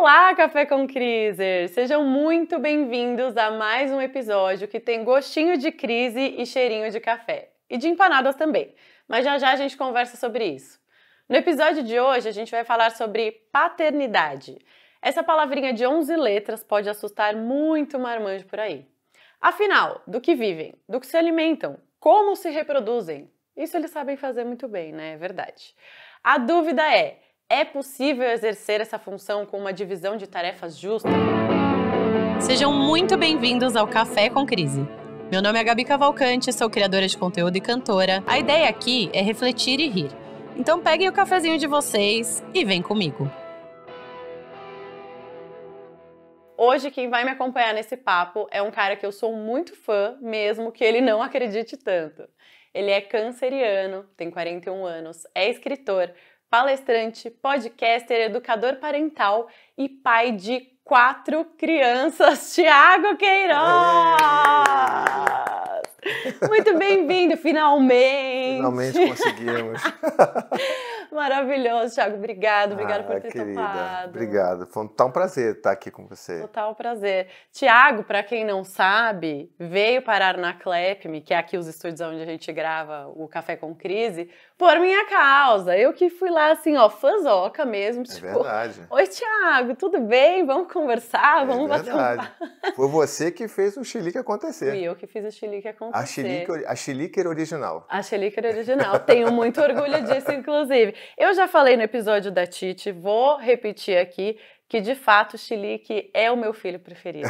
Olá, Café com Criser! Sejam muito bem-vindos a mais um episódio que tem gostinho de crise e cheirinho de café. E de empanadas também, mas já a gente conversa sobre isso. No episódio de hoje a gente vai falar sobre paternidade. Essa palavrinha de 11 letras pode assustar muito marmanjo por aí. Afinal, do que vivem, do que se alimentam, como se reproduzem? Isso eles sabem fazer muito bem, né? É verdade. A dúvida é possível exercer essa função com uma divisão de tarefas justa? Sejam muito bem-vindos ao Café com Crise. Meu nome é Gabi Cavalcante, sou criadora de conteúdo e cantora. A ideia aqui é refletir e rir. Então peguem o cafezinho de vocês e vem comigo. Hoje quem vai me acompanhar nesse papo é um cara que eu sou muito fã, mesmo que ele não acredite tanto. Ele é canceriano, tem 41 anos, é escritor, palestrante, podcaster, educador parental e pai de 4 crianças, Thiago Queiroz! Muito bem-vindo, finalmente! Finalmente conseguimos. Maravilhoso, Thiago. Obrigado por ter topado. Obrigado. Foi um prazer estar aqui com você. Total prazer. Thiago, para quem não sabe, veio parar na Clepme, que é aqui os estúdios onde a gente grava o Café com Crise, por minha causa. Eu que fui lá assim, ó, fãzoca mesmo. É verdade. Oi, Thiago, tudo bem? Vamos conversar? Vamos bater um papo. Foi você que fez o chilique acontecer. Fui eu que fiz o chilique acontecer. A chilique original. A chilique original. Tenho muito orgulho disso, inclusive. Eu já falei no episódio da Titi, vou repetir aqui, que de fato o chilique é o meu filho preferido.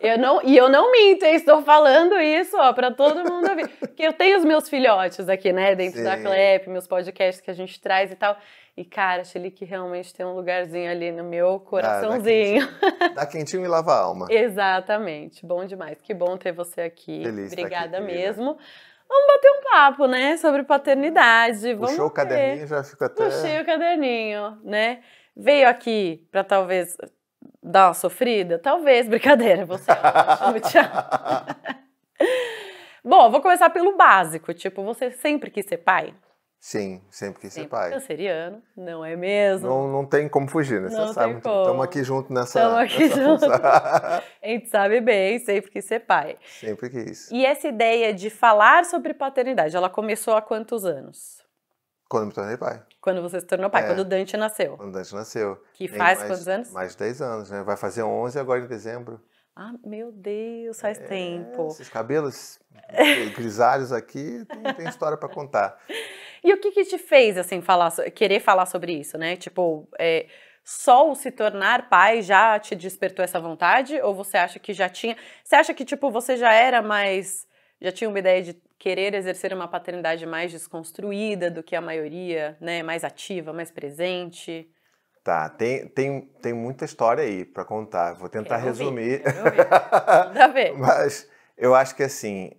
Eu não minto, eu estou falando isso, ó, para todo mundo ouvir. Porque eu tenho os meus filhotes aqui, né, dentro da Clep, meus podcasts que a gente traz e tal. E, cara, chilique realmente tem um lugarzinho ali no meu coraçãozinho. Dá quentinho e lava a alma. Exatamente, bom demais. Que bom ter você aqui. Feliz Obrigada aqui, mesmo. Vamos bater um papo, né, sobre paternidade. Puxou o caderninho, já fica até... Puxei o caderninho, né? Veio aqui para talvez dar uma sofrida? Talvez, brincadeira, você é ótimo, Thiago. Bom, vou começar pelo básico, tipo, você sempre quis ser pai? Sim, sempre quis ser pai. Canceriano, não é mesmo? Não tem como fugir, né? Você sabe, estamos aqui junto nessa... Estamos aqui junto. A gente sabe bem, sempre quis ser pai. Sempre quis. E essa ideia de falar sobre paternidade, ela começou há quantos anos? Quando eu me tornei pai. Quando você se tornou pai, quando o Dante nasceu. Quando o Dante nasceu. Que faz quantos anos? Mais de 10 anos, né? Vai fazer 11 agora em dezembro. Ah, meu Deus, faz tempo. Esses cabelos grisalhos aqui, tem história para contar. E o que te fez, assim, querer falar sobre isso, né? Tipo, só o se tornar pai já te despertou essa vontade? Ou você acha que já tinha... Você acha que, tipo, você já era mais... Já tinha uma ideia de querer exercer uma paternidade mais desconstruída do que a maioria, né? Mais ativa, mais presente? Tá, tem muita história aí para contar. Vou tentar resumir. Quero ouvir. Manda ver. Mas eu acho que assim,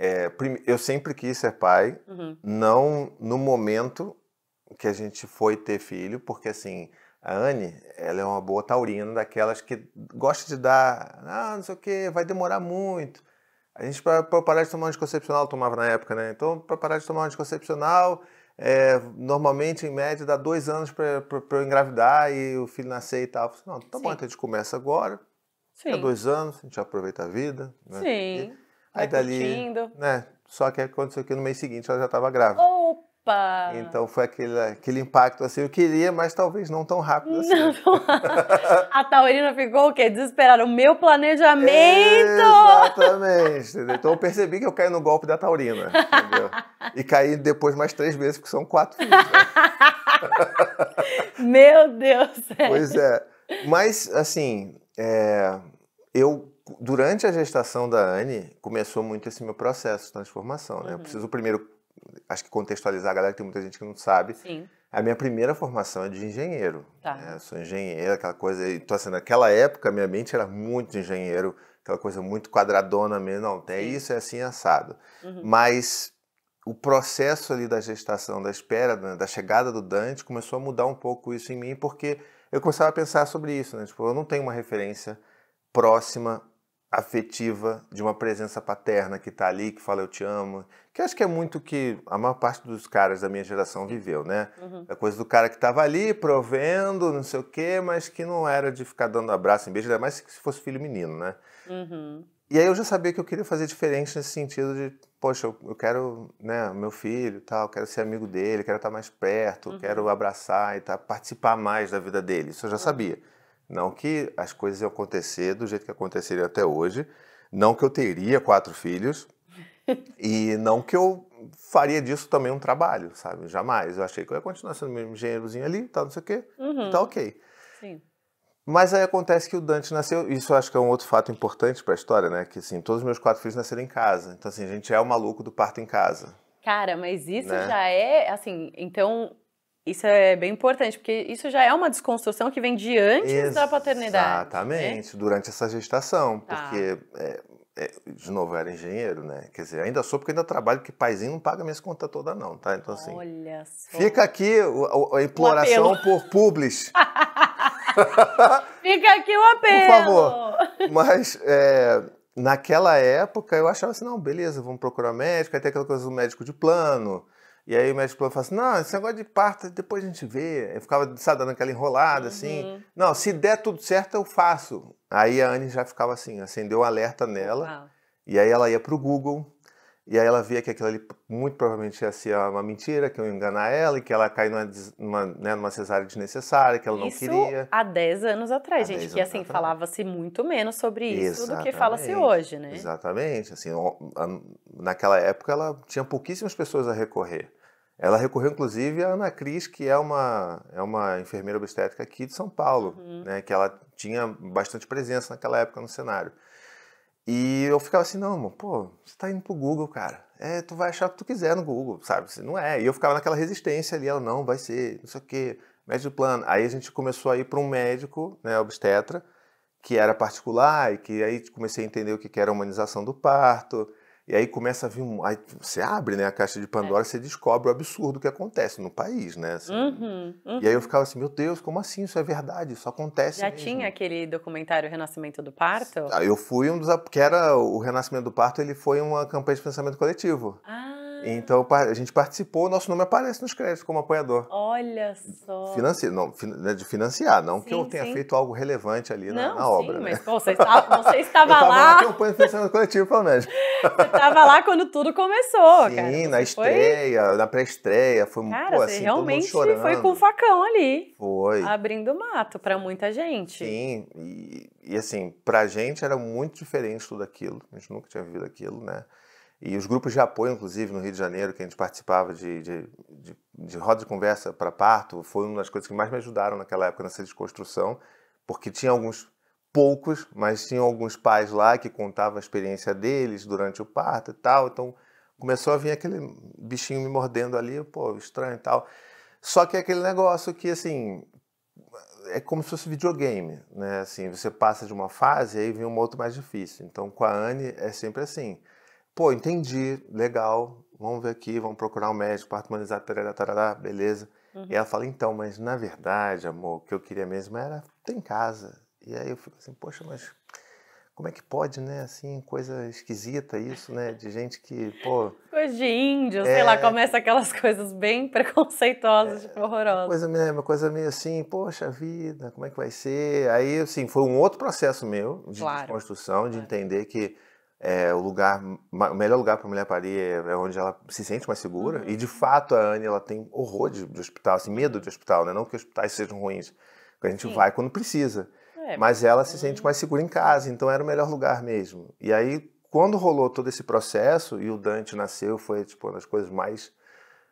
eu sempre quis ser pai, não no momento que a gente foi ter filho, porque assim, a Anne, ela é uma boa taurina, daquelas que gosta de dar, não sei o que, vai demorar muito. A gente, para parar de tomar um anticoncepcional, tomava na época, né? Então, para parar de tomar um anticoncepcional, normalmente, em média, dá 2 anos para eu engravidar e o filho nascer e tal. Eu falei, não, tá bom, então a gente começa agora, dá 2 anos, a gente aproveita a vida. Né? Sim. Aí dali, né? Só que aconteceu que no mês seguinte ela já estava grávida. Opa! Então foi aquele impacto assim, eu queria, mas talvez não tão rápido assim. A taurina ficou o quê? Desesperada. O meu planejamento! Exatamente, entendeu? Então eu percebi que eu caí no golpe da taurina, entendeu? E caí depois mais 3 vezes, porque são 4 filhos. Né? Meu Deus! Pois é. Mas, assim, durante a gestação da Anne, começou muito esse meu processo de transformação, né? Eu preciso primeiro, acho que contextualizar a galera, que tem muita gente que não sabe. Sim. A minha primeira formação é de engenheiro. Tá. Né? Eu sou engenheiro, aquela coisa... Então, assim, naquela época, minha mente era muito de engenheiro, aquela coisa muito quadradona mesmo. Não, tem isso, é assim, assado. Mas o processo ali da gestação, da espera, né, da chegada do Dante, começou a mudar um pouco isso em mim, porque eu começava a pensar sobre isso, né? Tipo, eu não tenho uma referência próxima afetiva de uma presença paterna que tá ali, que fala eu te amo, que acho que é muito que a maior parte dos caras da minha geração viveu, né? A coisa do cara que tava ali provendo, não sei o quê, mas que não era de ficar dando abraço em beijo, ainda mais se fosse filho menino, né? E aí eu já sabia que eu queria fazer diferente nesse sentido de, poxa, eu quero, né, meu filho e tal, quero ser amigo dele, quero estar mais perto, quero abraçar e participar mais da vida dele, isso eu já sabia. Não que as coisas iam acontecer do jeito que aconteceram até hoje, não que eu teria 4 filhos e não que eu faria disso também um trabalho, sabe? Jamais. Eu achei que eu ia continuar sendo meu engenheirozinho ali, tal, não sei o quê, e tá ok. Sim. Mas aí acontece que o Dante nasceu, isso eu acho que é um outro fato importante para a história, né? Que assim, todos os meus 4 filhos nasceram em casa. Então assim, a gente é o maluco do parto em casa. Cara, mas isso né? já é, assim, então, isso é bem importante, porque isso já é uma desconstrução que vem de antes da paternidade. Exatamente, durante essa gestação, Tá. porque, de novo, eu era engenheiro, né? Quer dizer, ainda sou porque ainda trabalho, porque paizinho não paga minhas contas todas não, tá? Então assim, Olha só. fica aqui a imploração por publis. Fica aqui o apelo! Por favor. Mas naquela época eu achava assim, não, beleza, vamos procurar médico, aí tem aquela coisa do médico de plano. E aí o médico de plano fala assim, não, esse negócio de parto depois a gente vê. Eu ficava, sabe, dando aquela enrolada, assim. Não, se der tudo certo eu faço. Aí a Anne já ficava assim, acendeu um alerta nela. Uau. E aí ela ia pro Google. E aí ela via que aquilo ali muito provavelmente ia ser uma mentira, que eu ia enganar ela, e que ela caiu numa cesárea desnecessária, que ela não queria. Isso há 10 anos atrás, Há gente, 10 que anos assim, atrás. falava-se muito menos sobre isso do que Exatamente, fala-se hoje, né? Exatamente. Assim, naquela época ela tinha pouquíssimas pessoas a recorrer. Ela recorreu inclusive à Ana Cris, que é uma enfermeira obstétrica aqui de São Paulo, né, que ela tinha bastante presença naquela época no cenário. E eu ficava assim, não, mano, pô, você tá indo pro Google, cara. Tu vai achar o que tu quiser no Google, sabe? Não é. E eu ficava naquela resistência ali, ela, não, vai ser, não sei o quê, médico de plano. Aí a gente começou a ir para um médico, né, obstetra, que era particular, e que aí comecei a entender o que era a humanização do parto. E aí começa a vir aí você abre, né, a caixa de Pandora, você descobre o absurdo que acontece no país, né? Assim. E aí eu ficava assim, meu Deus, como assim? Isso é verdade, isso acontece Já mesmo. tinha aquele documentário Renascimento do Parto? Eu fui que era o Renascimento do Parto, ele foi uma campanha de financiamento coletivo. Então a gente participou, nosso nome aparece nos créditos como apoiador. Olha só. De financiar, não que eu tenha sim. feito algo relevante ali na obra. Sim, né? mas pô, você estava eu lá. Na campanha de financiamento coletivo, pelo menos. Você estava lá quando tudo começou, Sim, cara. Sim, na estreia, na pré-estreia, foi cara, pô, você assim, realmente todo mundo chorando. foi com o facão ali. Foi. Abrindo mato pra muita gente. Sim, e assim, pra gente era muito diferente tudo aquilo. A gente nunca tinha vivido aquilo, né? E os grupos de apoio, inclusive, no Rio de Janeiro, que a gente participava de roda de conversa para parto, foi uma das coisas que mais me ajudaram naquela época, nessa desconstrução, porque tinha poucos, mas tinham alguns pais lá que contavam a experiência deles durante o parto e tal, então começou a vir aquele bichinho me mordendo ali, pô, estranho e tal. Só que é aquele negócio que, assim, é como se fosse videogame, né? Assim, você passa de uma fase e aí vem uma outra mais difícil. Então, com a Anne é sempre assim. Pô, entendi, legal, vamos ver aqui, vamos procurar um médico, parto humanizado, tarará, beleza. E ela fala, então, mas na verdade, amor, o que eu queria mesmo era ter em casa. E aí eu fico assim, poxa, mas como é que pode, né, assim, coisa esquisita isso, né, de gente que, pô... Coisa de índio, sei lá, começa aquelas coisas bem preconceituosas, tipo, horrorosas. Uma coisa meio assim, poxa vida, como é que vai ser? Aí, assim, foi um outro processo meu de desconstrução, de entender que o melhor lugar para a mulher parir é onde ela se sente mais segura. E de fato a Anne, ela tem horror de hospital, assim, medo de hospital, né? Não que hospitais sejam ruins, porque a gente vai quando precisa. Mas ela se sente mais segura em casa, então era o melhor lugar mesmo. E aí, quando rolou todo esse processo e o Dante nasceu, foi tipo uma das coisas mais,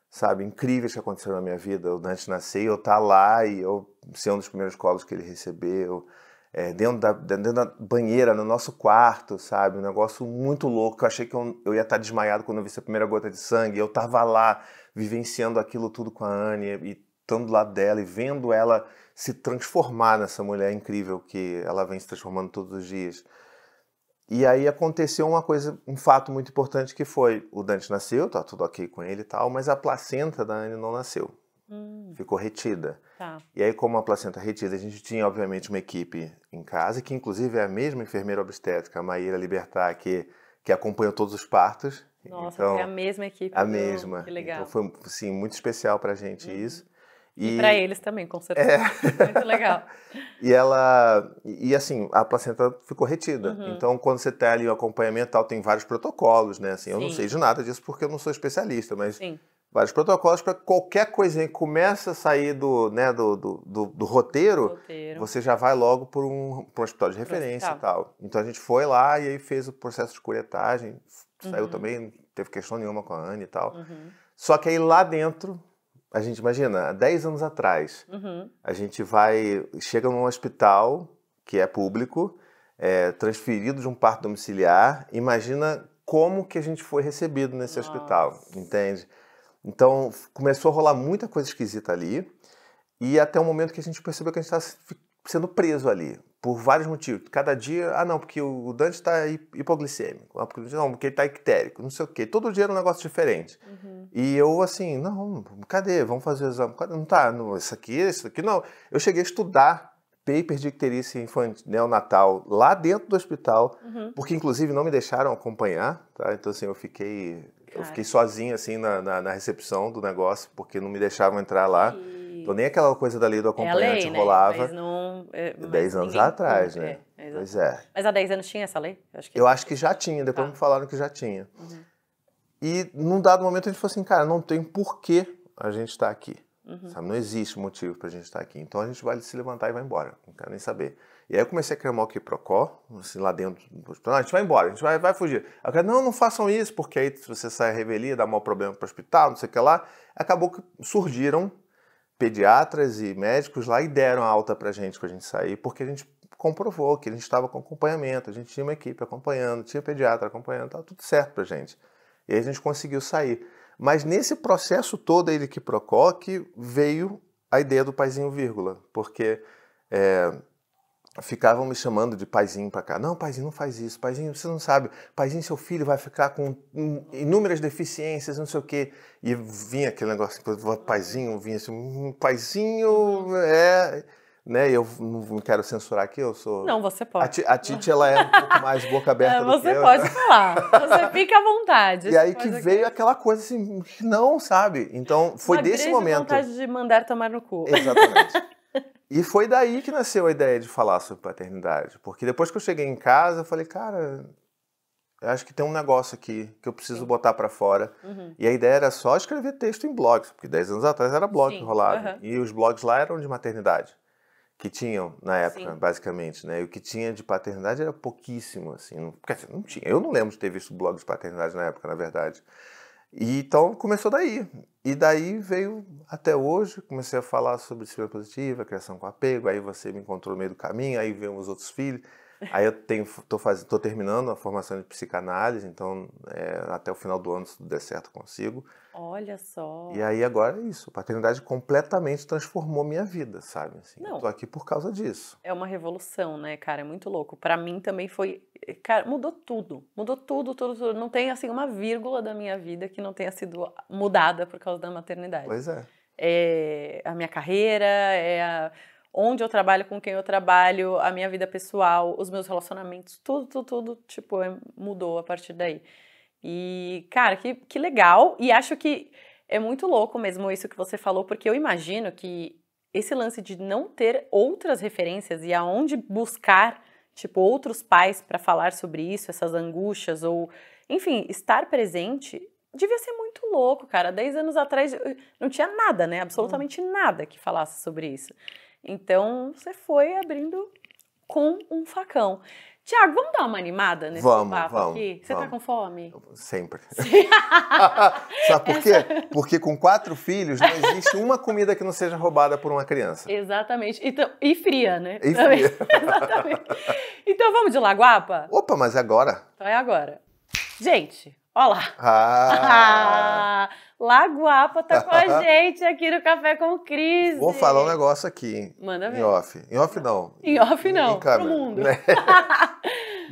sabe, incríveis que aconteceram na minha vida. O Dante nasceu, eu estar lá e eu ser um dos primeiros colos que ele recebeu. Dentro da banheira, no nosso quarto, sabe? Um negócio muito louco. Eu achei que eu ia estar desmaiado quando eu vi essa primeira gota de sangue. Eu tava lá, vivenciando aquilo tudo com a Anne e estando do lado dela e vendo ela se transformar nessa mulher incrível que ela vem se transformando todos os dias. E aí aconteceu um fato muito importante que foi, o Dante nasceu, tá tudo ok com ele e tal, mas a placenta da Anne não nasceu. Ficou retida. Tá. E aí, como a placenta retida, a gente tinha, obviamente, uma equipe em casa, que inclusive é a mesma enfermeira obstétrica, a Maíra Libertar, que acompanhou todos os partos. Nossa, então, foi a mesma equipe. A mesma. Que legal. Então foi, assim, muito especial pra gente isso. E para eles também, com certeza. Muito legal. E assim, a placenta ficou retida. Então, quando você tem ali o acompanhamento e tal, tem vários protocolos, né? Assim, eu não sei de nada disso porque eu não sou especialista, mas vários protocolos para qualquer coisinha que começa a sair do roteiro, você já vai logo para um hospital de referência e tal. Então, a gente foi lá e aí fez o processo de curetagem, saiu também, não teve questão nenhuma com a Anne e tal. Só que aí lá dentro, a gente imagina, há 10 anos atrás, a gente chega num hospital que é público, transferido de um parto domiciliar, imagina como que a gente foi recebido nesse hospital, entende? Então, começou a rolar muita coisa esquisita ali, e até o momento que a gente percebeu que a gente estava sendo preso ali, por vários motivos. Cada dia, não, porque o Dante está hipoglicêmico, não, porque ele está ictérico, não sei o quê. Todo dia era um negócio diferente. E eu, assim, não, cadê? Vamos fazer o exame. Não tá, isso aqui, não. Eu cheguei a estudar paper de icterícia infantil, neonatal lá dentro do hospital, porque inclusive não me deixaram acompanhar, tá? Então, assim, eu fiquei sozinho, assim, na recepção do negócio, porque não me deixavam entrar lá. Então, nem aquela coisa da lei do acompanhante lei, rolava. Mas não... 10 anos atrás, né? Pois é. Mas há 10 anos tinha essa lei? Eu acho que já tinha, depois me falaram que já tinha. E num dado momento a gente falou assim, cara, não tem porquê a gente estar aqui. Sabe? Não existe motivo pra gente estar aqui. Então a gente vai se levantar e vai embora. Não quero nem saber. E aí eu comecei a criar uma quiprocó, assim, lá dentro do hospital. A gente vai embora, a gente vai fugir. Eu falei, não façam isso, porque aí se você sai a revelia, dá mau problema pro hospital, não sei o que lá. Acabou que surgiram pediatras e médicos lá e deram alta pra gente sair, porque a gente comprovou que a gente estava com acompanhamento, a gente tinha uma equipe acompanhando, tinha pediatra acompanhando, estava tudo certo pra gente. E aí a gente conseguiu sair. Mas nesse processo todo aí de quiprocó que veio a ideia do paizinho vírgula, porque ficavam me chamando de paizinho pra cá. Não, paizinho, não faz isso. Paizinho, você não sabe. Paizinho, seu filho vai ficar com inúmeras deficiências, não sei o quê. E vinha aquele negócio, paizinho, vinha assim, paizinho, né? Eu não quero censurar aqui, eu sou... Não, você pode. A Titi, ela é um pouco mais boca aberta do que eu. Você pode falar. Você fica à vontade. E aí que veio aquela coisa assim, não, sabe? Então, foi desse momento... vontade de mandar tomar no cu. Exatamente. E foi daí que nasceu a ideia de falar sobre paternidade. Porque depois que eu cheguei em casa, eu falei, cara, eu acho que tem um negócio aqui que eu preciso botar pra fora. E a ideia era só escrever texto em blogs, porque 10 anos atrás era blog que rolava. E os blogs lá eram de maternidade, que tinham na época, basicamente, né? E o que tinha de paternidade era pouquíssimo, assim. Não tinha. Eu não lembro de ter visto blog de paternidade na época, na verdade. E então começou daí. E daí veio até hoje, comecei a falar sobre disciplina positiva, criação com apego, aí você me encontrou no meio do caminho, aí veio os outros filhos. Aí eu tô terminando a formação de psicanálise, então até o final do ano, se tudo der certo, consigo. Olha só. E aí agora é isso, a paternidade completamente transformou minha vida, sabe? Assim, Não. Eu tô aqui por causa disso. É uma revolução, né, cara? É muito louco. Pra mim também foi... Cara, mudou tudo. Mudou tudo. Não tem, assim, uma vírgula da minha vida que não tenha sido mudada por causa da maternidade. Pois é. É a minha carreira, onde eu trabalho, com quem eu trabalho, a minha vida pessoal, os meus relacionamentos, tudo, tipo, mudou a partir daí. E, cara, que legal. E acho que é muito louco mesmo isso que você falou, porque eu imagino que esse lance de não ter outras referências e aonde buscar, tipo, outros pais para falar sobre isso, essas angústias, ou, enfim, estar presente, devia ser muito louco, cara. 10 anos atrás não tinha nada, né? Absolutamente nada que falasse sobre isso. Então, você foi abrindo com um facão. Tiago, vamos dar uma animada nesse papo aqui? Você tá com fome? Sempre. Sabe por quê? Porque com 4 filhos não existe uma comida que não seja roubada por uma criança. Exatamente. Então, e fria, né? E fria. Exatamente. Então vamos de Laguapa? Opa, mas é agora? Então é agora. Gente, ó lá. Laguapa tá com a gente aqui no Café com Crise. Vou falar um negócio aqui. Manda ver. Em off. Em off não. Em off não, em câmera, pro mundo. Né?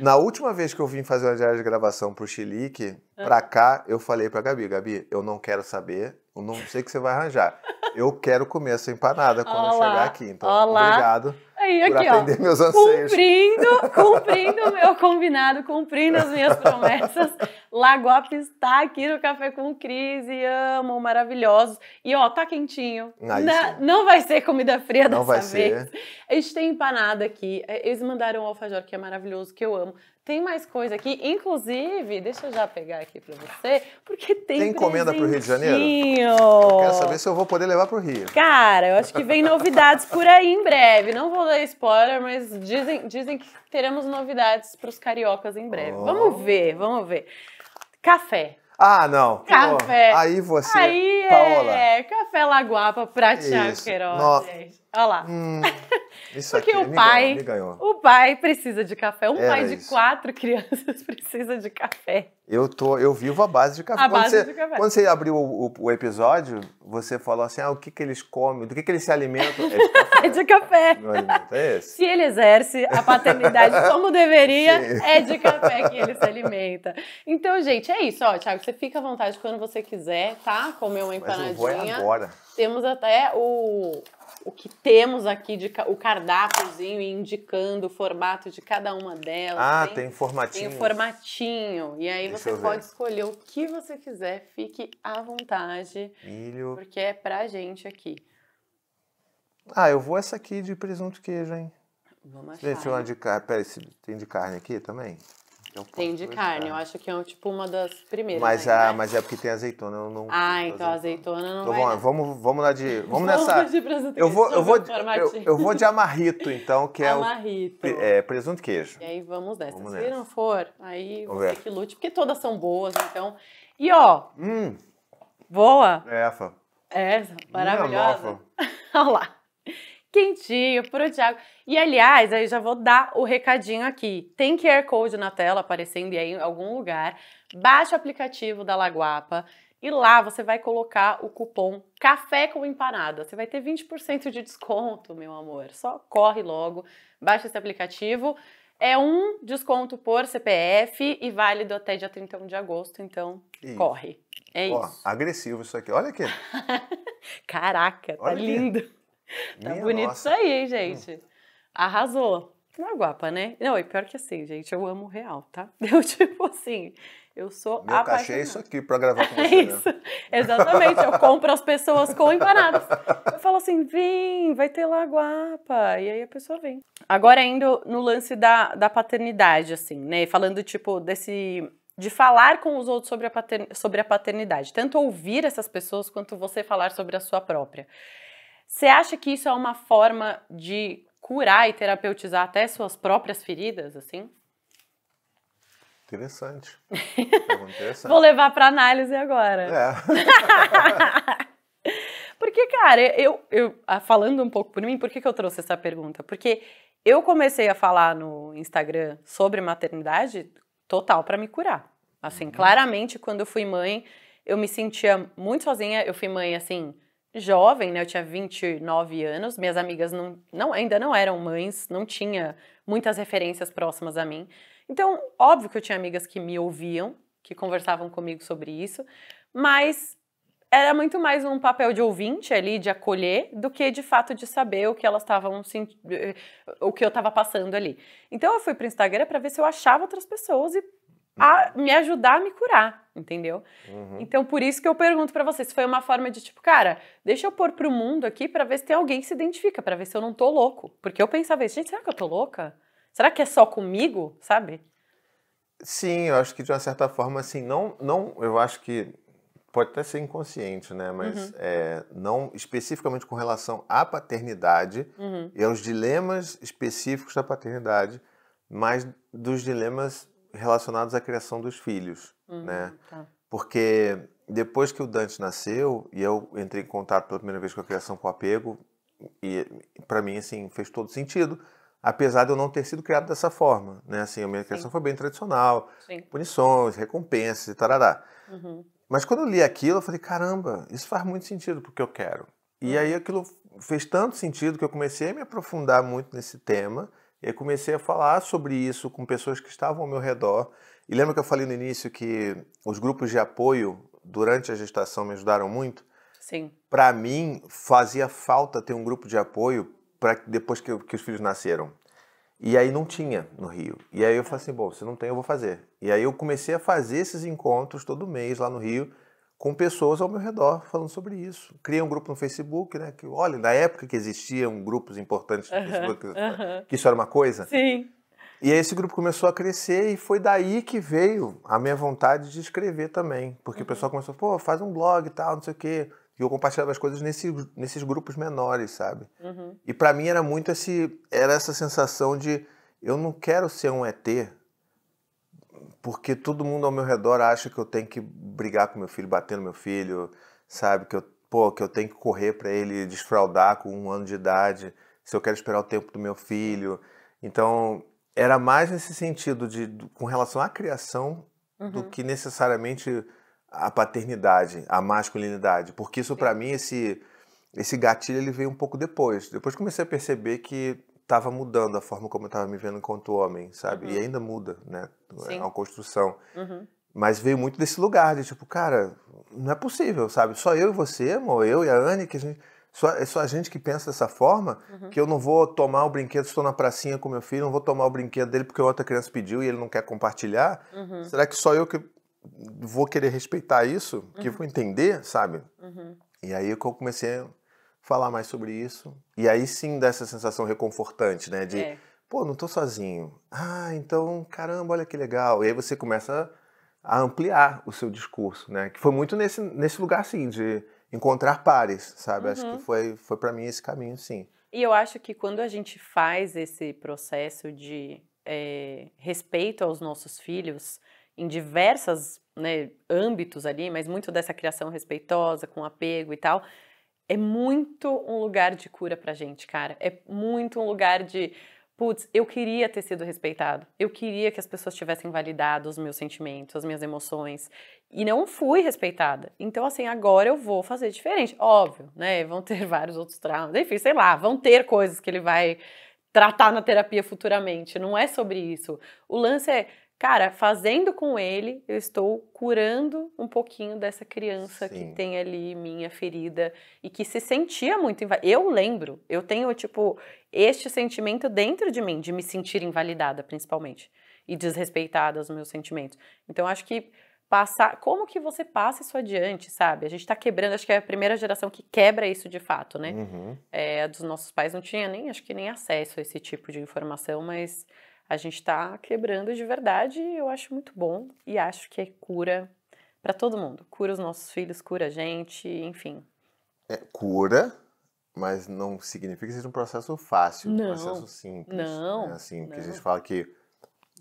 Na última vez que eu vim fazer uma diária de gravação pro Chilique, pra cá, eu falei pra Gabi, eu não quero saber, eu não sei o que você vai arranjar. Eu quero comer essa empanada quando eu chegar aqui. Então, olá. Obrigado aí, por aqui, atender meus anseios. Cumprindo o meu combinado, cumprindo as minhas promessas. Laguapa está aqui no Café com Cris e amo, maravilhosos. E ó, tá quentinho. Não vai ser comida fria não dessa vez. Ser. A gente tem empanada aqui. Eles mandaram um alfajor que é maravilhoso, que eu amo. Tem mais coisa aqui, inclusive, deixa eu já pegar aqui pra você, porque tem encomenda pro Rio de Janeiro? Eu quero saber se eu vou poder levar pro Rio. Cara, eu acho que vem novidades por aí em breve. Não vou dar spoiler, mas dizem que teremos novidades pros cariocas em breve. Vamos ver. Café. Ah, não. Café. Pô, aí você, aí Paola. Café Laguapa pra Thiago Queiroz, gente. Olha lá. Isso porque aqui me ganhou. O pai precisa de café. Pai de isso. 4 crianças precisa de café. Eu vivo a base de café. Quando você abriu o episódio, você falou assim, o que eles comem, do que eles se alimentam? É de café. É de café. Meu alimento é esse. Se ele exerce a paternidade como deveria, é de café que ele se alimenta. Então, gente, é isso. Ó, Thiago, você fica à vontade quando você quiser, tá? Comer uma empanadinha. Mas eu vou agora. Temos até o que temos aqui, o cardápiozinho, indicando o formato de cada uma delas. Tem formatinho. Tem o formatinho. E aí você pode escolher o que você quiser. Fique à vontade. Milho. Porque é pra gente aqui. Eu vou essa aqui de presunto e queijo, hein? Vamos achar. Deixa eu uma de carne. Peraí, tem de carne aqui também? Tem de carne, eu acho que é tipo uma das primeiras. Mas é porque tem azeitona, eu não. Então a azeitona não então, vai. Vamos lá de. Vamos nessa. Eu vou de amarrito, então, que amarrito. É presunto e queijo. E aí vamos nessa. Se não for, aí você que lute, porque todas são boas, então. E ó. Boa? Essa, maravilhosa. Olha lá. Quentinho pro Thiago. E, aliás, aí já vou dar o recadinho aqui. Tem QR Code na tela aparecendo aí em algum lugar. Baixa o aplicativo da Laguapa e lá você vai colocar o cupom Café com Empanada. Você vai ter 20% de desconto, meu amor. Só corre logo, baixa esse aplicativo. É um desconto por CPF e válido até dia 31 de agosto, então corre. É isso. Agressivo isso aqui. Olha aqui. Caraca, tá lindo. Tá bonito isso aí, hein, gente? Arrasou. Laguapa, né? Não, e pior que assim, gente, eu amo real, tá? Eu, tipo assim, eu sou Meu cachê é isso aqui pra gravar com você, isso, né? Exatamente, eu compro as pessoas com empanadas. Eu falo assim, vem, vai ter Laguapa. E aí a pessoa vem. Agora indo no lance da paternidade, assim, né? Falando, tipo, de falar com os outros sobre a paternidade. Tanto ouvir essas pessoas, quanto você falar sobre a sua própria. Você acha que isso é uma forma de curar e terapeutizar até suas próprias feridas, assim? Interessante. Vou levar para análise agora. Porque, cara, eu falando um pouco por mim, por que eu trouxe essa pergunta? Porque eu comecei a falar no Instagram sobre maternidade total para me curar. Assim, claramente, quando eu fui mãe, eu me sentia muito sozinha. Eu fui mãe, assim, jovem, né? Eu tinha 29 anos. Minhas amigas ainda não eram mães, não tinha muitas referências próximas a mim. Então, óbvio que eu tinha amigas que me ouviam, que conversavam comigo sobre isso, mas era muito mais um papel de ouvinte ali, de acolher, do que de fato de saber o que elas estavam o que eu estava passando ali. Então eu fui pro Instagram para ver se eu achava outras pessoas e me ajudar a me curar, entendeu? Então por isso que eu pergunto para você, se foi uma forma de tipo, cara, deixa eu pôr pro mundo aqui para ver se tem alguém que se identifica, para ver se eu não tô louco. Porque eu pensava, gente, será que eu tô louca? Será que é só comigo, sabe? Sim, eu acho que de uma certa forma, assim, não, eu acho que pode até ser inconsciente, né? Mas não especificamente com relação à paternidade e aos dilemas específicos da paternidade, mas dos dilemas relacionados à criação dos filhos, né? Tá. Porque depois que o Dante nasceu e eu entrei em contato pela primeira vez com a criação com apego, e para mim, assim, fez todo sentido, apesar de eu não ter sido criado dessa forma, né? Assim, a minha criação foi bem tradicional, punições, recompensas e tarará. Mas quando eu li aquilo, eu falei, caramba, isso faz muito sentido porque eu quero. E aí aquilo fez tanto sentido que eu comecei a me aprofundar muito nesse tema e aí comecei a falar sobre isso com pessoas que estavam ao meu redor. E lembra que eu falei no início que os grupos de apoio durante a gestação me ajudaram muito? Sim. Para mim, fazia falta ter um grupo de apoio para depois que os filhos nasceram. E aí não tinha no Rio. E aí eu falei assim, bom, se não tem, eu vou fazer. E aí eu comecei a fazer esses encontros todo mês lá no Rio, com pessoas ao meu redor falando sobre isso. Criei um grupo no Facebook, né? Que, olha, na época que existiam grupos importantes no Facebook, que isso era uma coisa. Sim. E aí esse grupo começou a crescer e foi daí que veio a minha vontade de escrever também. Porque o pessoal começou, pô, faz um blog e tal, não sei o quê. E eu compartilhava as coisas nesses grupos menores, sabe? E pra mim era muito essa sensação de eu não quero ser um ET porque todo mundo ao meu redor acha que eu tenho que brigar com meu filho, bater no meu filho, sabe? Que eu tenho que correr pra ele desfraldar com 1 ano de idade, se eu quero esperar o tempo do meu filho. Então, era mais nesse sentido com relação à criação do que necessariamente a paternidade, a masculinidade. Porque isso, pra mim, esse gatilho ele veio um pouco depois. Depois comecei a perceber que estava mudando a forma como eu estava me vendo enquanto homem, sabe? E ainda muda, né? Sim. É uma construção. Mas veio muito desse lugar de tipo, cara, não é possível, sabe? Só eu e você, amor, eu e a Anne, que é só a gente que pensa dessa forma, que eu não vou tomar o brinquedo, estou na pracinha com meu filho, não vou tomar o brinquedo dele porque outra criança pediu e ele não quer compartilhar. Será que só eu que vou querer respeitar isso? Que vou entender, sabe? E aí que eu comecei a falar mais sobre isso. E aí sim dá essa sensação reconfortante, né? De, pô, não tô sozinho. Ah, então, caramba, olha que legal. E aí você começa a ampliar o seu discurso, né? Que foi muito nesse lugar, assim, de encontrar pares, sabe? Acho que foi pra mim esse caminho, sim. E eu acho que quando a gente faz esse processo de respeito aos nossos filhos, em diversos, né, âmbitos ali, mas muito dessa criação respeitosa, com apego e tal, é muito um lugar de cura pra gente, cara. É muito um lugar de, putz, eu queria ter sido respeitado. Eu queria que as pessoas tivessem validado os meus sentimentos, as minhas emoções. E não fui respeitada. Então, assim, agora eu vou fazer diferente. Óbvio, né? Vão ter vários outros traumas. Enfim, sei lá, vão ter coisas que ele vai tratar na terapia futuramente. Não é sobre isso. O lance é, cara, fazendo com ele, eu estou curando um pouquinho dessa criança que tem ali minha ferida e que se sentia muito invadida. Eu lembro, eu tenho, tipo, este sentimento dentro de mim, de me sentir invalidada, principalmente, e desrespeitada aos meus sentimentos. Então, acho que como que você passa isso adiante, sabe? A gente tá quebrando, acho que é a primeira geração que quebra isso de fato, né? A dos nossos pais não tinha acho que nem acesso a esse tipo de informação, mas a gente tá quebrando de verdade e eu acho muito bom e acho que é cura pra todo mundo. Cura os nossos filhos, cura a gente, enfim. Cura, mas não significa que seja um processo fácil, um processo simples. Não, né? Assim, porque a não. gente fala que...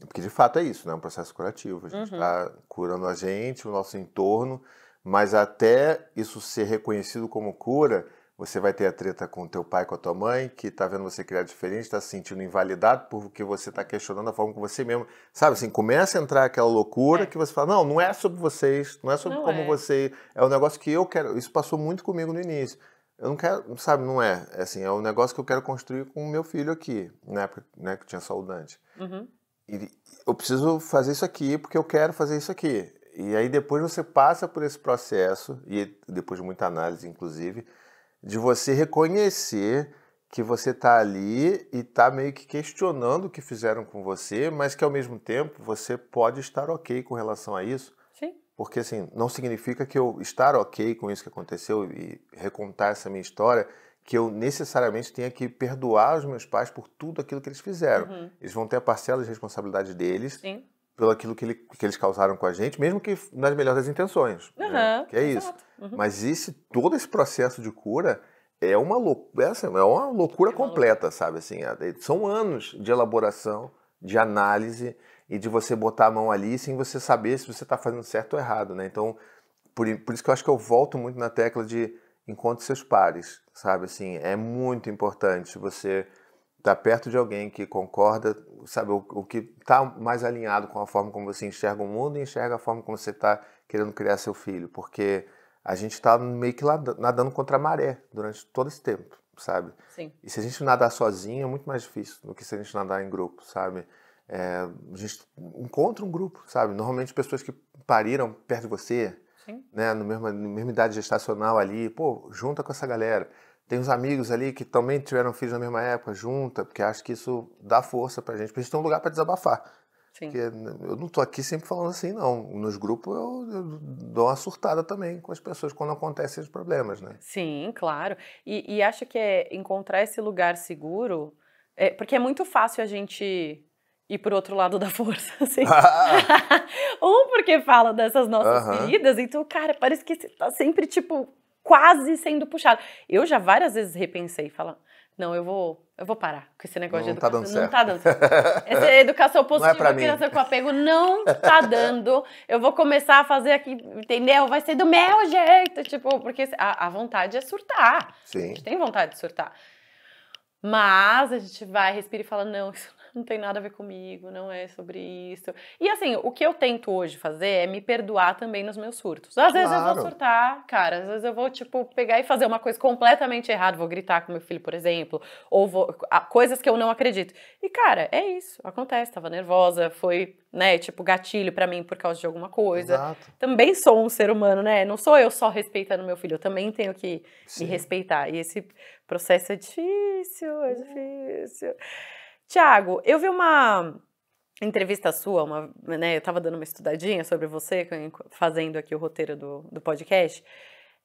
Porque de fato é isso, né? Um processo curativo. A gente está curando a gente, o nosso entorno, mas até isso ser reconhecido como cura, você vai ter a treta com o teu pai, com a tua mãe, que está vendo você criar diferente, está se sentindo invalidado porque você está questionando a forma que você mesmo... Sabe assim, começa a entrar aquela loucura que você fala, não é sobre vocês, não é sobre como você... É um negócio que eu quero... Isso passou muito comigo no início. Eu não quero, sabe, não é. Assim, é um negócio que eu quero construir com o meu filho aqui, na época, né, que tinha só o Dante. E eu preciso fazer isso aqui porque eu quero fazer isso aqui. E aí depois você passa por esse processo, e depois de muita análise, inclusive, de você reconhecer que você está ali e está meio que questionando o que fizeram com você, mas que ao mesmo tempo você pode estar ok com relação a isso. Sim. Porque assim, não significa que eu estar ok com isso que aconteceu e recontar essa minha história, que eu necessariamente tenha que perdoar os meus pais por tudo aquilo que eles fizeram. Eles vão ter a parcela de responsabilidade deles pelo aquilo que eles causaram com a gente, mesmo que nas melhores das intenções. Né? Que é isso. Mas todo esse processo de cura é uma loucura completa, sabe? Assim, são anos de elaboração, de análise e de você botar a mão ali sem você saber se você está fazendo certo ou errado. Né? Então, por isso que eu acho que eu volto muito na tecla de encontre seus pares, sabe? Assim, é muito importante você estar perto de alguém que concorda, sabe? O que está mais alinhado com a forma como você enxerga o mundo e enxerga a forma como você está querendo criar seu filho. Porque a gente está meio que nadando contra a maré durante todo esse tempo, sabe? Sim. E se a gente nadar sozinho é muito mais difícil do que se a gente nadar em grupo, sabe? A gente encontra um grupo, sabe? Normalmente pessoas que pariram perto de você, né, na mesma idade gestacional ali, pô, junta com essa galera. Tem uns amigos ali que também tiveram filhos na mesma época, junta, porque acho que isso dá força pra gente tem um lugar pra desabafar. Sim. Porque eu não tô aqui sempre falando assim, não. Nos grupos eu dou uma surtada também com as pessoas quando acontecem os problemas, né? Sim, claro. E acho que é encontrar esse lugar seguro, porque é muito fácil a gente ir pro outro lado da força, assim. Porque fala dessas nossas feridas, então, cara, parece que você tá sempre, tipo, quase sendo puxado. Eu já várias vezes repensei, falar, não, eu vou parar com esse negócio de Não tá educação. dando certo. Não tá dando certo. Essa educação Não é positiva, pra mim. criança com apego, não tá dando. Eu vou começar a fazer aqui, entendeu? Vai ser do meu jeito, tipo, porque a vontade é surtar. Sim. A gente tem vontade de surtar. Mas a gente vai, respira e fala, não, isso não tem nada a ver comigo, não é sobre isso. E assim, o que eu tento hoje fazer é me perdoar também nos meus surtos. Às vezes eu vou surtar, cara, às vezes eu vou, tipo, pegar e fazer uma coisa completamente errada, vou gritar com meu filho, por exemplo, ou coisas que eu não acredito. E, cara, é isso, acontece, tava nervosa, foi, né, tipo, gatilho pra mim por causa de alguma coisa. Exato. Também sou um ser humano, né, não sou eu só respeitando meu filho, eu também tenho que me respeitar. E esse processo é difícil, Tiago, eu vi uma entrevista sua, né, eu tava dando uma estudadinha sobre você, fazendo aqui o roteiro do podcast,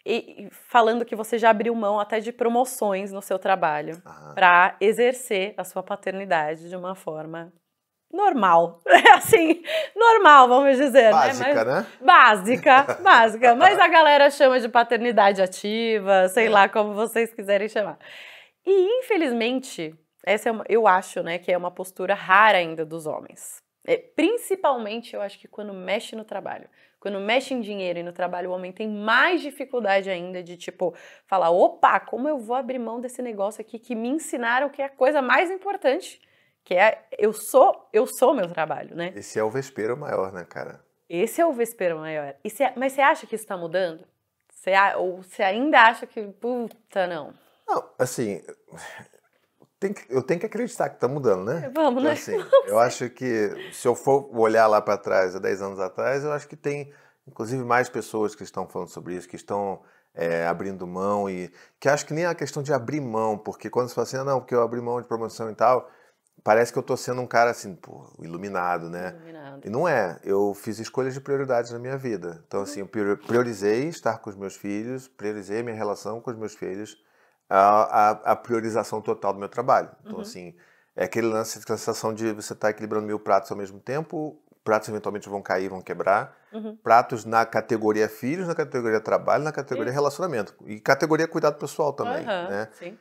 e falando que você já abriu mão até de promoções no seu trabalho para exercer a sua paternidade de uma forma normal, assim, normal, vamos dizer, básica, né? Básica, mas a galera chama de paternidade ativa, sei lá como vocês quiserem chamar. E, infelizmente, eu acho, né, que é uma postura rara ainda dos homens. Principalmente, eu acho que quando mexe no trabalho. Quando mexe em dinheiro e no trabalho, o homem tem mais dificuldade ainda de, tipo, falar, opa, como eu vou abrir mão desse negócio aqui que me ensinaram que é a coisa mais importante, que é, eu sou meu trabalho, né? Esse é o vespeiro maior, né, cara? Esse é o vespeiro maior. Mas você acha que isso tá mudando? Ou você ainda acha que, puta, não? Não, assim, eu tenho que acreditar que tá mudando, né? Vamos, né? Assim, eu acho que se eu for olhar lá para trás, há 10 anos atrás, eu acho que tem, inclusive, mais pessoas que estão falando sobre isso, que estão abrindo mão e que acho que nem é a questão de abrir mão, porque quando você fala assim, não, porque eu abri mão de promoção e tal, parece que eu tô sendo um cara assim, pô, iluminado, né? Iluminado. E não é. Eu fiz escolhas de prioridades na minha vida. Então, assim, eu priorizei estar com os meus filhos, priorizei minha relação com os meus filhos, a priorização total do meu trabalho. Então, assim, é aquele lance, a sensação de você estar equilibrando 1000 pratos ao mesmo tempo, pratos eventualmente vão cair, vão quebrar, pratos na categoria filhos, na categoria trabalho, na categoria relacionamento. E categoria cuidado pessoal também, né? Sim.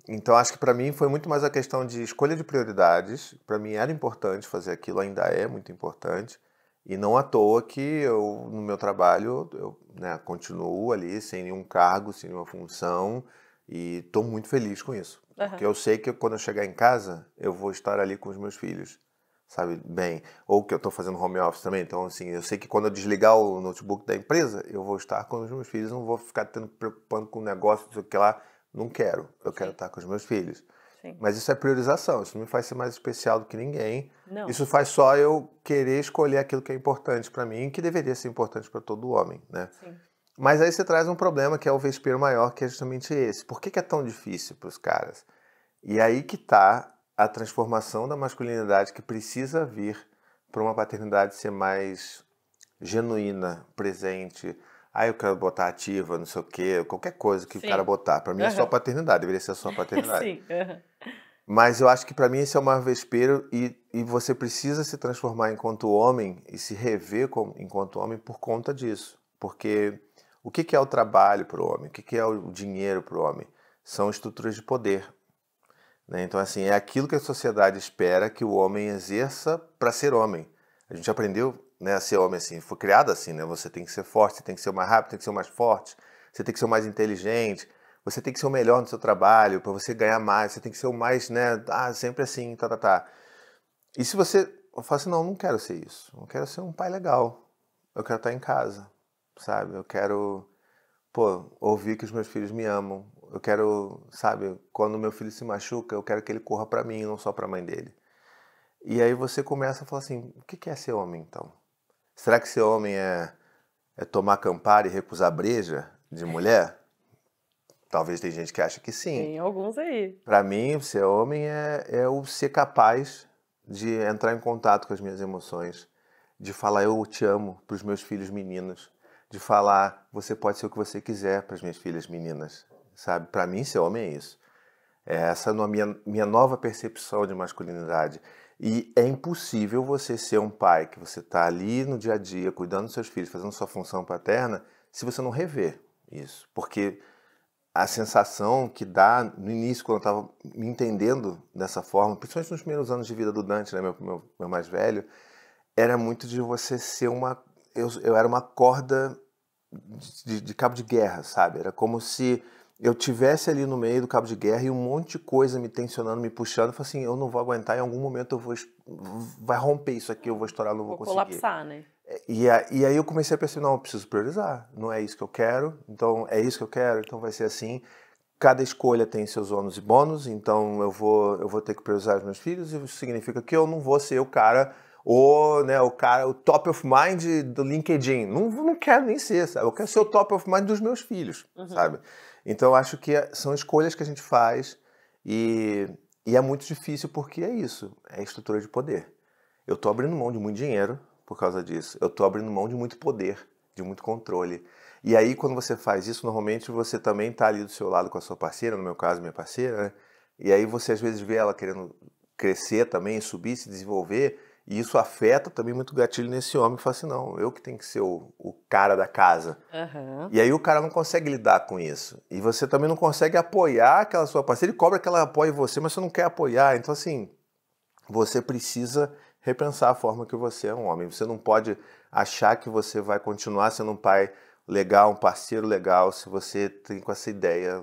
Então, acho que para mim foi muito mais a questão de escolha de prioridades. Para mim era importante fazer aquilo, ainda é muito importante. E não à toa que eu, no meu trabalho, eu continuo ali sem nenhum cargo, sem nenhuma função. E estou muito feliz com isso. Porque eu sei que quando eu chegar em casa, eu vou estar ali com os meus filhos, sabe, bem. Ou que eu estou fazendo home office também. Então, assim, eu sei que quando eu desligar o notebook da empresa, eu vou estar com os meus filhos, não vou ficar preocupando com o negócio, não sei o que lá. Não quero. Eu quero estar com os meus filhos. Sim. Mas isso é priorização. Isso não me faz ser mais especial do que ninguém. Não. Isso faz só eu querer escolher aquilo que é importante para mim e que deveria ser importante para todo homem, né? Sim. Mas aí você traz um problema que é o vespeiro maior, que é justamente esse. Por que é tão difícil para os caras? E aí que está a transformação da masculinidade que precisa vir para uma paternidade ser mais genuína, presente. Eu quero botar ativa, não sei o quê, qualquer coisa que o cara botar. Para mim é só paternidade, deveria ser só paternidade. Sim. Mas eu acho que para mim esse é o maior vespeiro e você precisa se transformar enquanto homem e se rever enquanto homem por conta disso. Porque o que é o trabalho para o homem? O que é o dinheiro para o homem? São estruturas de poder. Né? Então, assim, é aquilo que a sociedade espera que o homem exerça para ser homem. A gente aprendeu, né, a ser homem assim, foi criado assim, né? Você tem que ser forte, você tem que ser o mais rápido, tem que ser o mais forte, você tem que ser o mais inteligente, você tem que ser o melhor no seu trabalho, para você ganhar mais, você tem que ser o mais, né, sempre assim, E se você fala assim, não quero ser isso, eu quero ser um pai legal, eu quero estar em casa, sabe? Eu quero, ouvir que os meus filhos me amam, eu quero, sabe, quando meu filho se machuca, eu quero que ele corra para mim, não só para a mãe dele. E aí você começa a falar assim, o que é ser homem, então? Será que ser homem é é tomar Campari e recusar breja de mulher? Talvez tem gente que acha que sim. Tem alguns aí. Para mim, ser homem é o ser capaz de entrar em contato com as minhas emoções, de falar eu te amo para os meus filhos meninos, de falar você pode ser o que você quiser para as minhas filhas meninas, sabe? Para mim, ser homem é isso. É essa a minha nova percepção de masculinidade. E é impossível você ser um pai que você está ali no dia a dia, cuidando dos seus filhos, fazendo sua função paterna, se você não rever isso. Porque a sensação que dá no início, quando eu estava me entendendo dessa forma, principalmente nos primeiros anos de vida do Dante, né, meu mais velho, era muito de você ser uma... Eu era uma corda de cabo de guerra, sabe? Era como se eu tivesse ali no meio do cabo de guerra e um monte de coisa me tensionando, me puxando. Eu falei assim, eu não vou aguentar, em algum momento vai romper isso aqui, eu vou estourar, não vou conseguir. Colapsar, né? E aí eu comecei a pensar, não, eu preciso priorizar, não é isso que eu quero, então é isso que eu quero, então vai ser assim. Cada escolha tem seus ônus e bônus, então eu vou ter que priorizar os meus filhos, e isso significa que eu não vou ser o cara, o top of mind do LinkedIn. Não quero nem ser, sabe? Eu quero ser o top of mind dos meus filhos, sabe? Então eu acho que são escolhas que a gente faz e é muito difícil porque é isso, é estrutura de poder. Eu tô abrindo mão de muito dinheiro por causa disso. Eu tô abrindo mão de muito poder, de muito controle. E aí, quando você faz isso, normalmente você também tá ali do seu lado com a sua parceira, no meu caso, minha parceira, né? E aí você às vezes vê ela querendo crescer também, subir, se desenvolver, e isso afeta também muito o gatilho nesse homem que fala assim, não, eu que tenho que ser o cara da casa. E aí o cara não consegue lidar com isso. E você também não consegue apoiar aquela sua parceira, ele cobra que ela apoie você, mas você não quer apoiar. Então, assim, você precisa repensar a forma que você é um homem. Você não pode achar que você vai continuar sendo um pai legal, um parceiro legal, se você tem com essa ideia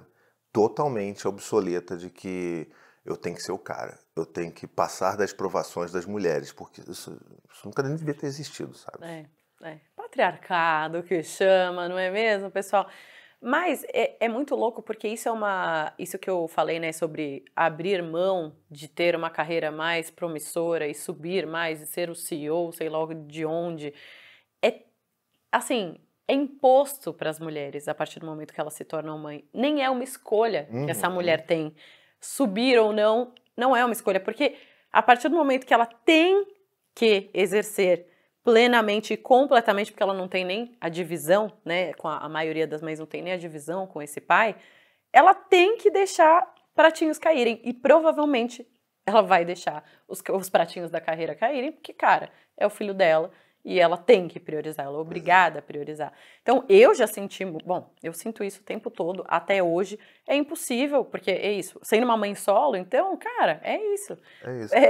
totalmente obsoleta de que eu tenho que ser o cara, eu tenho que passar das provações das mulheres, porque isso nunca nem devia ter existido, sabe? Patriarcado que chama, não é mesmo, pessoal? Mas é muito louco porque isso que eu falei, né, sobre abrir mão de ter uma carreira mais promissora e subir mais e ser o CEO, sei lá de onde, assim, é imposto para as mulheres a partir do momento que elas se tornam mãe. Nem é uma escolha que essa mulher tem. Subir ou não é uma escolha, porque a partir do momento que ela tem que exercer plenamente e completamente, porque ela não tem nem a divisão, né, com a maioria das mães não tem nem a divisão com esse pai, ela tem que deixar pratinhos caírem, e provavelmente ela vai deixar os pratinhos da carreira caírem, porque, cara, é o filho dela, e ela tem que priorizar, ela é obrigada a priorizar. Então, eu já senti, eu sinto isso o tempo todo, até hoje, é impossível, porque é isso, sendo uma mãe solo, então, cara, é isso.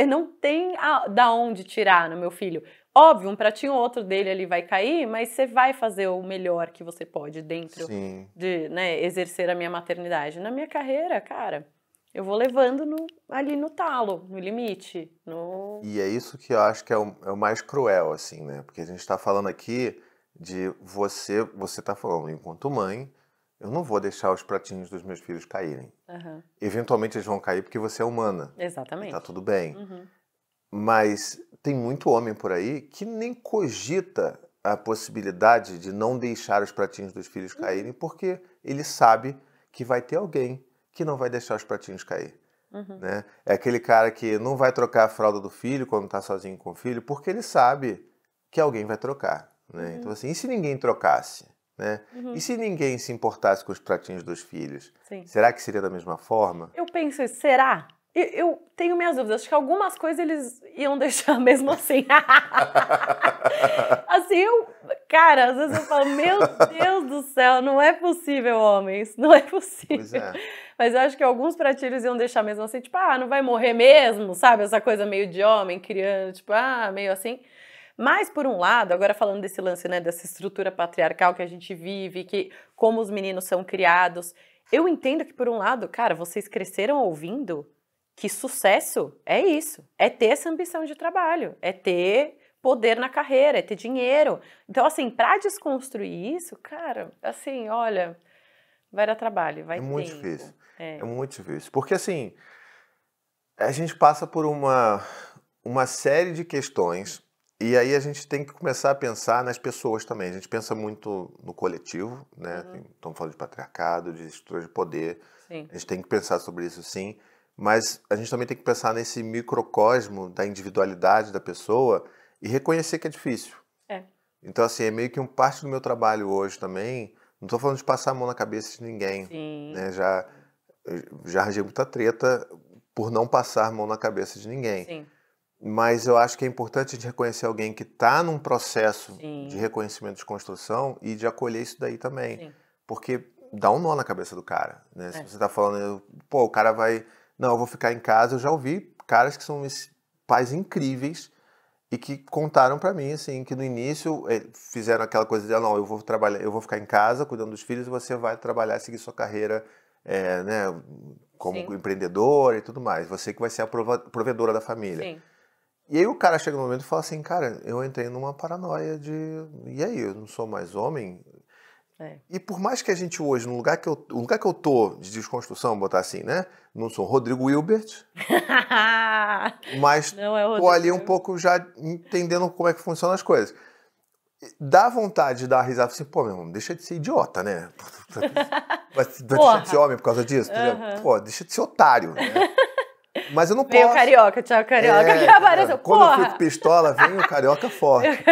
Não tem da onde tirar no meu filho. Óbvio, um pratinho ou outro dele ali vai cair, mas você vai fazer o melhor que você pode dentro de, né, exercer a minha maternidade. Na minha carreira, cara, eu vou levando ali no talo, no limite. E é isso que eu acho que é o mais cruel, assim, né? Porque a gente está falando aqui de você está falando, enquanto mãe, eu não vou deixar os pratinhos dos meus filhos caírem. Eventualmente eles vão cair porque você é humana. Exatamente. E tá tudo bem. Mas tem muito homem por aí que nem cogita a possibilidade de não deixar os pratinhos dos filhos caírem porque ele sabe que vai ter alguém que não vai deixar os pratinhos cair. Né? É aquele cara que não vai trocar a fralda do filho quando está sozinho com o filho porque ele sabe que alguém vai trocar. Né? Então, assim, e se ninguém trocasse? Né? E se ninguém se importasse com os pratinhos dos filhos? Será que seria da mesma forma? Eu penso, será? Eu tenho minhas dúvidas. Acho que algumas coisas eles iam deixar mesmo assim. Assim, cara, às vezes eu falo, meu Deus do céu, não é possível, homens, não é possível. Pois é. Mas eu acho que alguns pratilhos iam deixar mesmo assim, tipo, não vai morrer mesmo, sabe? Essa coisa meio de homem, criando, tipo, meio assim. Mas, por um lado, agora falando desse lance, né, dessa estrutura patriarcal que a gente vive, que como os meninos são criados, eu entendo que, por um lado, cara, vocês cresceram ouvindo que sucesso é isso, é ter essa ambição de trabalho, é ter poder na carreira, é ter dinheiro. Então, assim, para desconstruir isso, cara, assim, olha, vai dar trabalho, vai ter. É muito difícil. É muito difícil. Porque, assim, a gente passa por uma série de questões E aí a gente tem que começar a pensar nas pessoas também. A gente pensa muito no coletivo, né? Estamos falando de patriarcado, de estrutura de poder. Sim. A gente tem que pensar sobre isso, sim. Mas a gente também tem que pensar nesse microcosmo da individualidade da pessoa e reconhecer que é difícil. Então, assim, é meio que parte do meu trabalho hoje também. Não estou falando de passar a mão na cabeça de ninguém. Sim. Né? Já arranjei muita treta por não passar a mão na cabeça de ninguém. Sim. Mas eu acho que é importante a gente reconhecer alguém que está num processo Sim. de reconhecimento de construção e de acolher isso daí também. Sim. Porque dá um nó na cabeça do cara. Né? Se você está falando, pô, o cara vai... Não, eu vou ficar em casa. Eu já ouvi caras que são pais incríveis e que contaram para mim, assim, que no início fizeram aquela coisa de, não, eu vou trabalhar, eu vou ficar em casa cuidando dos filhos e você vai trabalhar, seguir sua carreira, né, como empreendedora e tudo mais. Você que vai ser a provedora da família. Sim. E aí o cara chega no momento e fala assim, cara, eu entrei numa paranoia de, e aí, eu não sou mais homem? E por mais que a gente hoje, no lugar que eu tô de desconstrução, botar assim, né? Não sou Rodrigo Hilbert, mas tô ali um pouco já entendendo como é que funcionam as coisas. Dá vontade de dar uma risada assim, pô, meu irmão, deixa de ser idiota, né? Vai deixar de ser homem por causa disso? Pô, deixa de ser otário, né? Mas eu não posso... Veio o carioca, tchau, carioca, que apareceu, quando eu fico pistola, vem o carioca forte.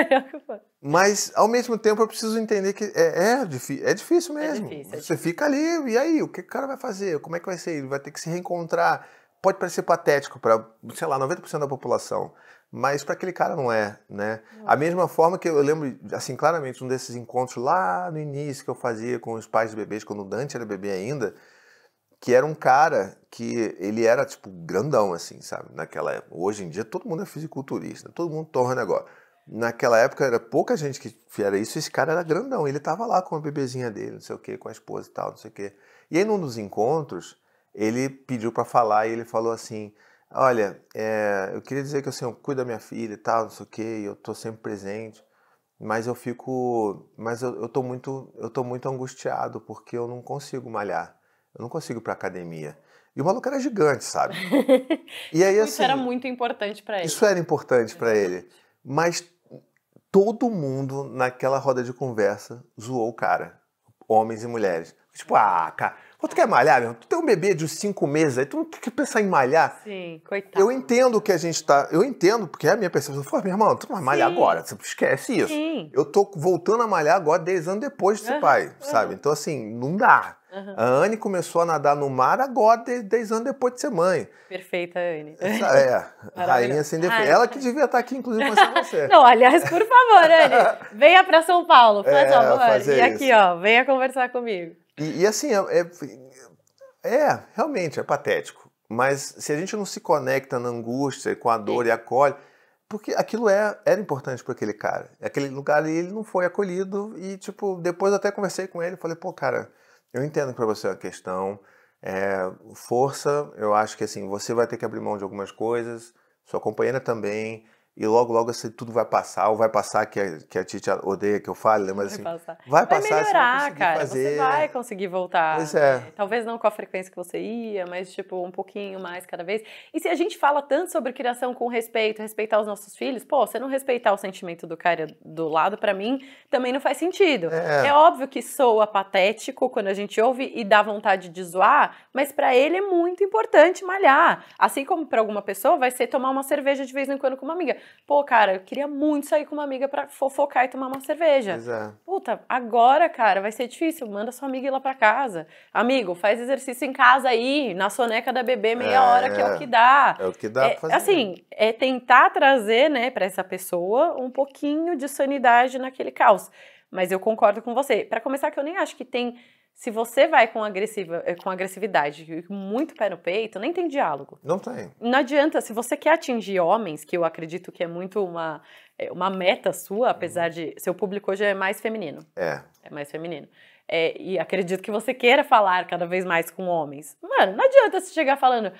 Mas, ao mesmo tempo, eu preciso entender que é difícil mesmo. Você fica ali, e aí, o que o cara vai fazer? Como é que vai ser? Ele vai ter que se reencontrar. Pode parecer patético para, sei lá, 90% da população. Mas para aquele cara não é, né? A mesma forma que eu lembro, assim, claramente, um desses encontros lá no início que eu fazia com os pais de bebês, quando o Dante era bebê ainda, que era um cara que ele era, tipo, grandão, assim, sabe? Naquela época. Hoje em dia, todo mundo é fisiculturista, todo mundo torna negócio. Naquela época, era pouca gente que era isso, esse cara era grandão. Ele tava lá com a bebezinha dele, não sei o quê, com a esposa e tal, não sei o quê. E aí, num dos encontros, ele pediu para falar e ele falou assim, olha, eu queria dizer que assim, eu cuido da minha filha e tal, não sei o quê, eu tô sempre presente, mas eu tô muito angustiado porque eu não consigo malhar. Eu não consigo ir pra academia. E o maluco era gigante, sabe? E aí, isso era muito importante pra ele. Isso era importante pra ele. Mas todo mundo naquela roda de conversa zoou o cara. Homens e mulheres. Tipo, cara, tu quer malhar, meu? Tu tem um bebê de 5 meses aí, tu não quer pensar em malhar? Sim, coitado. Eu entendo que a gente tá... Eu entendo, porque é a minha percepção. Meu irmão, tu não vai malhar agora. Você esquece isso. Sim. Eu tô voltando a malhar agora 10 anos depois de ser pai, sabe? Então, assim, não dá. A Anne começou a nadar no mar agora, 10 anos depois de ser mãe. Perfeita, Anne. Rainha sem defeito. Ela que devia estar aqui, inclusive, com você. Não, aliás, por favor, Anne, venha para São Paulo, por favor. E aqui, ó, venha conversar comigo. E assim, realmente, é patético. Mas se a gente não se conecta na angústia, com a dor e acolhe... Porque aquilo era importante para aquele cara. Aquele lugar ali, ele não foi acolhido. E, tipo, depois eu até conversei com ele. Falei, pô, cara, eu entendo que para você é uma questão. Força, eu acho que assim, você vai ter que abrir mão de algumas coisas. Sua companheira também. E logo, logo, assim, tudo vai passar. Ou vai passar, que a Titi odeia que eu fale, né? Mas assim, vai passar, melhorar, você vai cara. fazer. Você vai conseguir voltar. Pois é. Talvez não com a frequência que você ia, mas tipo, um pouquinho mais cada vez. E se a gente fala tanto sobre criação com respeito, respeitar os nossos filhos, pô, você não respeitar o sentimento do cara do lado, pra mim, também não faz sentido. É óbvio que soa patético quando a gente ouve e dá vontade de zoar, mas pra ele é muito importante malhar. Assim como pra alguma pessoa vai ser tomar uma cerveja de vez em quando com uma amiga. Pô, cara, eu queria muito sair com uma amiga pra fofocar e tomar uma cerveja. Puta, agora, cara, vai ser difícil. Manda sua amiga ir lá pra casa. Amigo, faz exercício em casa aí, na soneca da bebê, meia hora, que é o que dá. É o que dá pra fazer. Assim, é tentar trazer, né, pra essa pessoa um pouquinho de sanidade naquele caos. Mas eu concordo com você. Pra começar, que eu nem acho que tem... Se você vai com agressividade, com muito pé no peito, nem tem diálogo. Não tem. Não adianta, se você quer atingir homens, que eu acredito que é muito uma meta sua, apesar de... Seu público hoje é mais feminino. É mais feminino. E acredito que você queira falar cada vez mais com homens. Mano, não adianta você chegar falando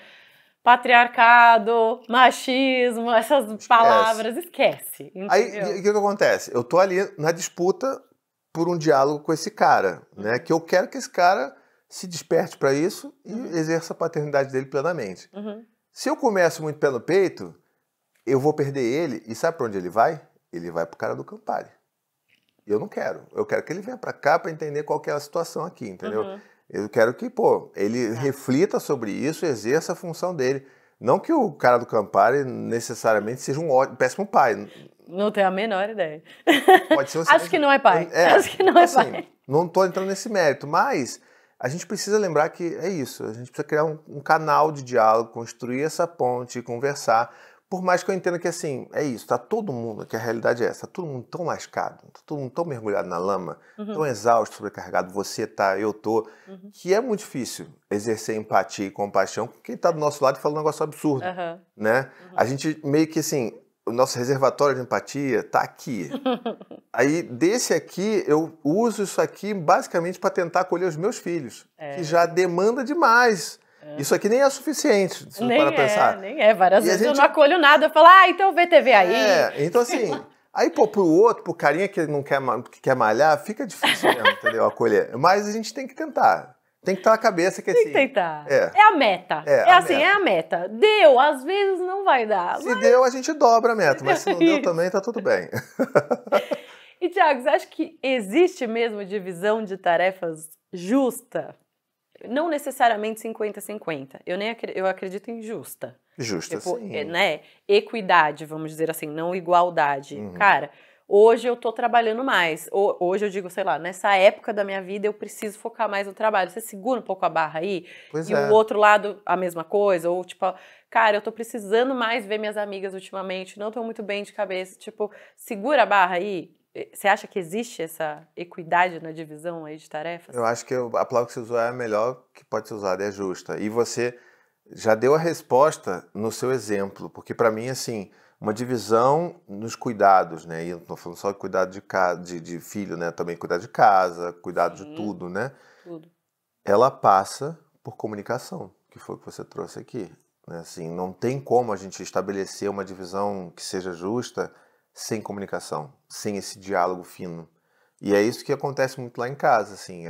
patriarcado, machismo, essas palavras, esquece. Entendeu? Aí, o que acontece? Eu tô ali na disputa por um diálogo com esse cara, né? Que eu quero que esse cara se desperte para isso e exerça a paternidade dele plenamente. Se eu começo muito pé no peito, eu vou perder ele, e sabe para onde ele vai? ele vai pro cara do Campari. Eu não quero. Eu quero que ele venha para cá para entender qual que é a situação aqui, entendeu? Eu quero que, ele reflita sobre isso, exerça a função dele. Não que o cara do Campari necessariamente seja um péssimo pai. Não tenho a menor ideia. Pode ser Acho que não é pai. Acho que não é pai. Não estou entrando nesse mérito, mas a gente precisa lembrar que é isso. A gente precisa criar um canal de diálogo, construir essa ponte, conversar. Por mais que eu entenda que, assim, é isso. Tá todo mundo, que a realidade é essa. Tá todo mundo tão lascado, tá todo mundo tão mergulhado na lama, tão exausto, sobrecarregado. Você tá, eu tô. Que é muito difícil exercer empatia e compaixão com quem tá do nosso lado e fala um negócio absurdo, né? A gente meio que, assim, o nosso reservatório de empatia tá aqui. Aí, desse aqui, eu uso isso aqui basicamente para tentar acolher os meus filhos, que já demanda demais. Isso aqui nem é suficiente, se nem para pensar. Nem é. Várias vezes eu não acolho nada. Eu falo, então vê TV aí. Então assim, aí pro outro, pro carinha que não quer, que quer malhar, fica difícil mesmo, entendeu? Acolher. Mas a gente tem que tentar. Tem que estar na cabeça que assim... Tem que tentar. É a meta. É a meta. Deu, às vezes não vai dar. Se deu, a gente dobra a meta. Mas se não deu também, tá tudo bem. E, Thiago, você acha que existe mesmo divisão de tarefas justa? Não necessariamente 50-50. Eu acredito em justa. Justa, sim. Né? Equidade, vamos dizer assim, não igualdade. Cara, hoje eu tô trabalhando mais. Hoje eu digo, sei lá, nessa época da minha vida eu preciso focar mais no trabalho. Você segura um pouco a barra aí? O outro lado, a mesma coisa? Ou tipo, cara, eu tô precisando mais ver minhas amigas ultimamente, não tô muito bem de cabeça. Tipo, segura a barra aí. Você acha que existe essa equidade na divisão aí de tarefas? Eu acho que a palavra que você usou é a melhor que pode ser usada, é justa. E você já deu a resposta no seu exemplo, porque para mim, assim, uma divisão nos cuidados, né? E eu não tô falando só de cuidado de filho, né? Também cuidar de casa, cuidado de tudo, né? Tudo. Ela passa por comunicação, que foi o que você trouxe aqui. Né? Assim, não tem como a gente estabelecer uma divisão que seja justa sem comunicação, sem esse diálogo fino. E é isso que acontece muito lá em casa, assim,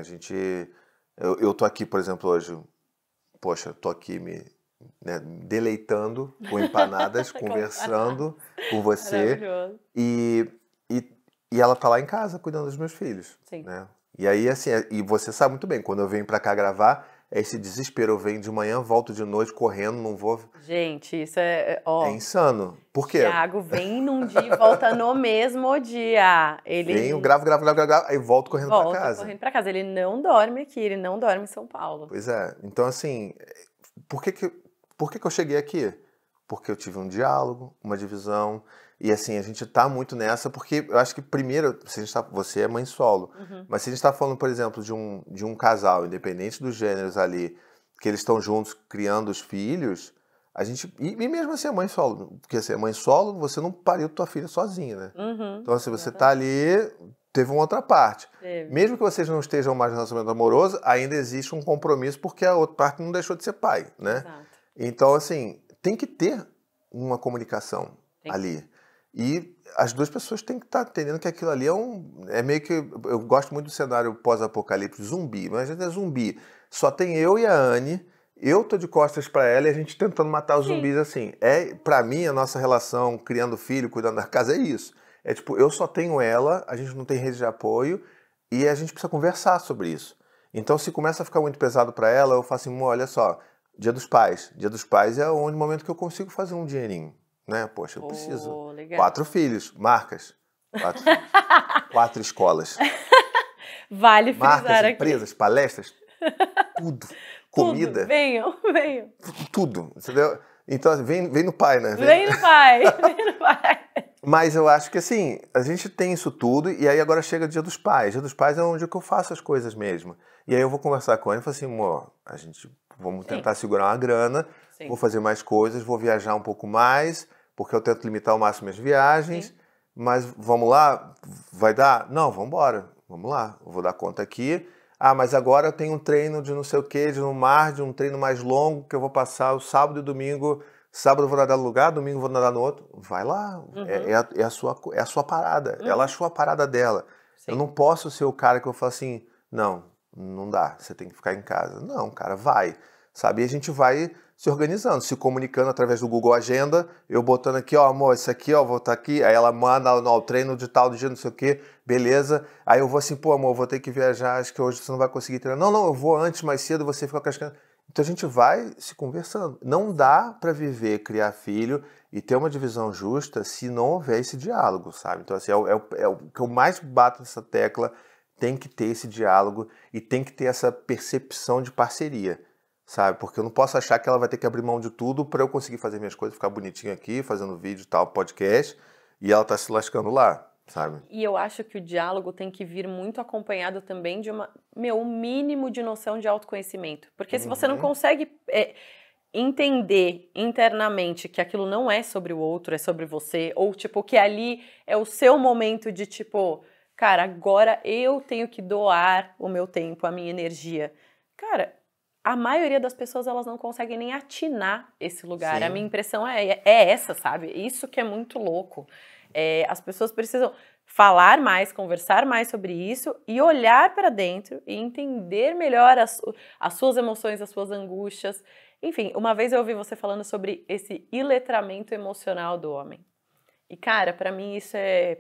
eu tô aqui, por exemplo, hoje, poxa, tô aqui me deleitando com empanadas, conversando com você, e ela tá lá em casa cuidando dos meus filhos. Sim. Né? E aí, assim, e você sabe muito bem, quando eu venho pra cá gravar, é esse desespero, eu venho de manhã, volto de noite, correndo, não vou... Gente, isso é insano. Por quê? Thiago vem num dia e volta no mesmo dia. Venho, gravo, aí volto correndo pra casa. Volta correndo pra casa. Ele não dorme aqui, ele não dorme em São Paulo. Pois é. Então, assim, por que eu cheguei aqui? Porque eu tive um diálogo, uma divisão, e assim, a gente tá muito nessa, porque eu acho que primeiro, você é mãe solo, mas se a gente tá falando, por exemplo, de um casal, independente dos gêneros ali, que eles estão juntos criando os filhos, a gente, e mesmo assim é mãe solo, porque assim, mãe solo, você não pariu tua filha sozinha, né? Então, se você tá ali, teve uma outra parte. Mesmo que vocês não estejam mais no relacionamento amoroso, ainda existe um compromisso, porque a outra parte não deixou de ser pai, né? Exato. Então, assim, tem que ter uma comunicação ali. E as duas pessoas têm que estar entendendo que aquilo ali é meio que... Eu gosto muito do cenário pós-apocalipse, zumbi. Mas a gente é zumbi. Só tem eu e a Anne, eu tô de costas para ela e a gente tentando matar os zumbis assim. Pra mim, a nossa relação, criando filho, cuidando da casa, é isso. É tipo, eu só tenho ela, a gente não tem rede de apoio e a gente precisa conversar sobre isso. Então, se começa a ficar muito pesado para ela, eu falo assim, olha só, Dia dos Pais. Dia dos Pais é o momento que eu consigo fazer um dinheirinho. Né? Poxa, eu preciso. Legal. 4 filhos, marcas. 4 escolas. Vale frisar marcas, empresas, palestras, tudo. Comida. Tudo. Venham. Tudo, entendeu? Então, vem no pai, né? Vem no pai. Mas eu acho que, assim, a gente tem isso tudo e aí agora chega o Dia dos Pais. Dia dos Pais é onde eu faço as coisas mesmo. E aí eu vou conversar com ele e falo assim, amor, vamos tentar segurar uma grana, vou fazer mais coisas, vou viajar um pouco mais, porque eu tento limitar ao máximo as viagens, mas vamos lá? Vai dar? Não, vamos embora. Vamos lá, eu vou dar conta aqui. Ah, mas agora eu tenho um treino de não sei o que, de no mar, de um treino mais longo, que eu vou passar o sábado e domingo. Sábado eu vou nadar no lugar, domingo eu vou nadar no outro. Vai lá, é a sua parada. Ela achou a parada dela. Sim. Eu não posso ser o cara que eu falo assim, não dá, você tem que ficar em casa. Não, cara, vai. Sabe? E a gente vai se organizando, se comunicando através do Google Agenda, eu botando aqui, ó, amor, isso aqui, ó, vou estar aqui, aí ela manda, ó, o treino de tal, do dia, não sei o quê, beleza, aí eu vou assim, pô, amor, vou ter que viajar, acho que hoje você não vai conseguir treinar. Não, eu vou antes, mais cedo, você fica com as crianças. Então a gente vai se conversando. Não dá para viver, criar filho e ter uma divisão justa se não houver esse diálogo, sabe? Então assim, é o que eu mais bato nessa tecla, tem que ter esse diálogo e tem que ter essa percepção de parceria, sabe? Porque eu não posso achar que ela vai ter que abrir mão de tudo para eu conseguir fazer minhas coisas, ficar bonitinho aqui, fazendo vídeo e tal, podcast, e ela tá se lascando lá, sabe? E eu acho que o diálogo tem que vir muito acompanhado também de um mínimo de noção de autoconhecimento. Porque se você não consegue entender internamente que aquilo não é sobre o outro, é sobre você, ou tipo, que ali é o seu momento de tipo, cara, agora eu tenho que doar o meu tempo, a minha energia. Cara, a maioria das pessoas, elas não conseguem nem atinar esse lugar. Sim. A minha impressão é essa, sabe? Isso que é muito louco. As pessoas precisam falar mais, conversar mais sobre isso e olhar para dentro e entender melhor as suas emoções, as suas angústias. Enfim, uma vez eu ouvi você falando sobre esse iletramento emocional do homem. E, cara, para mim isso é,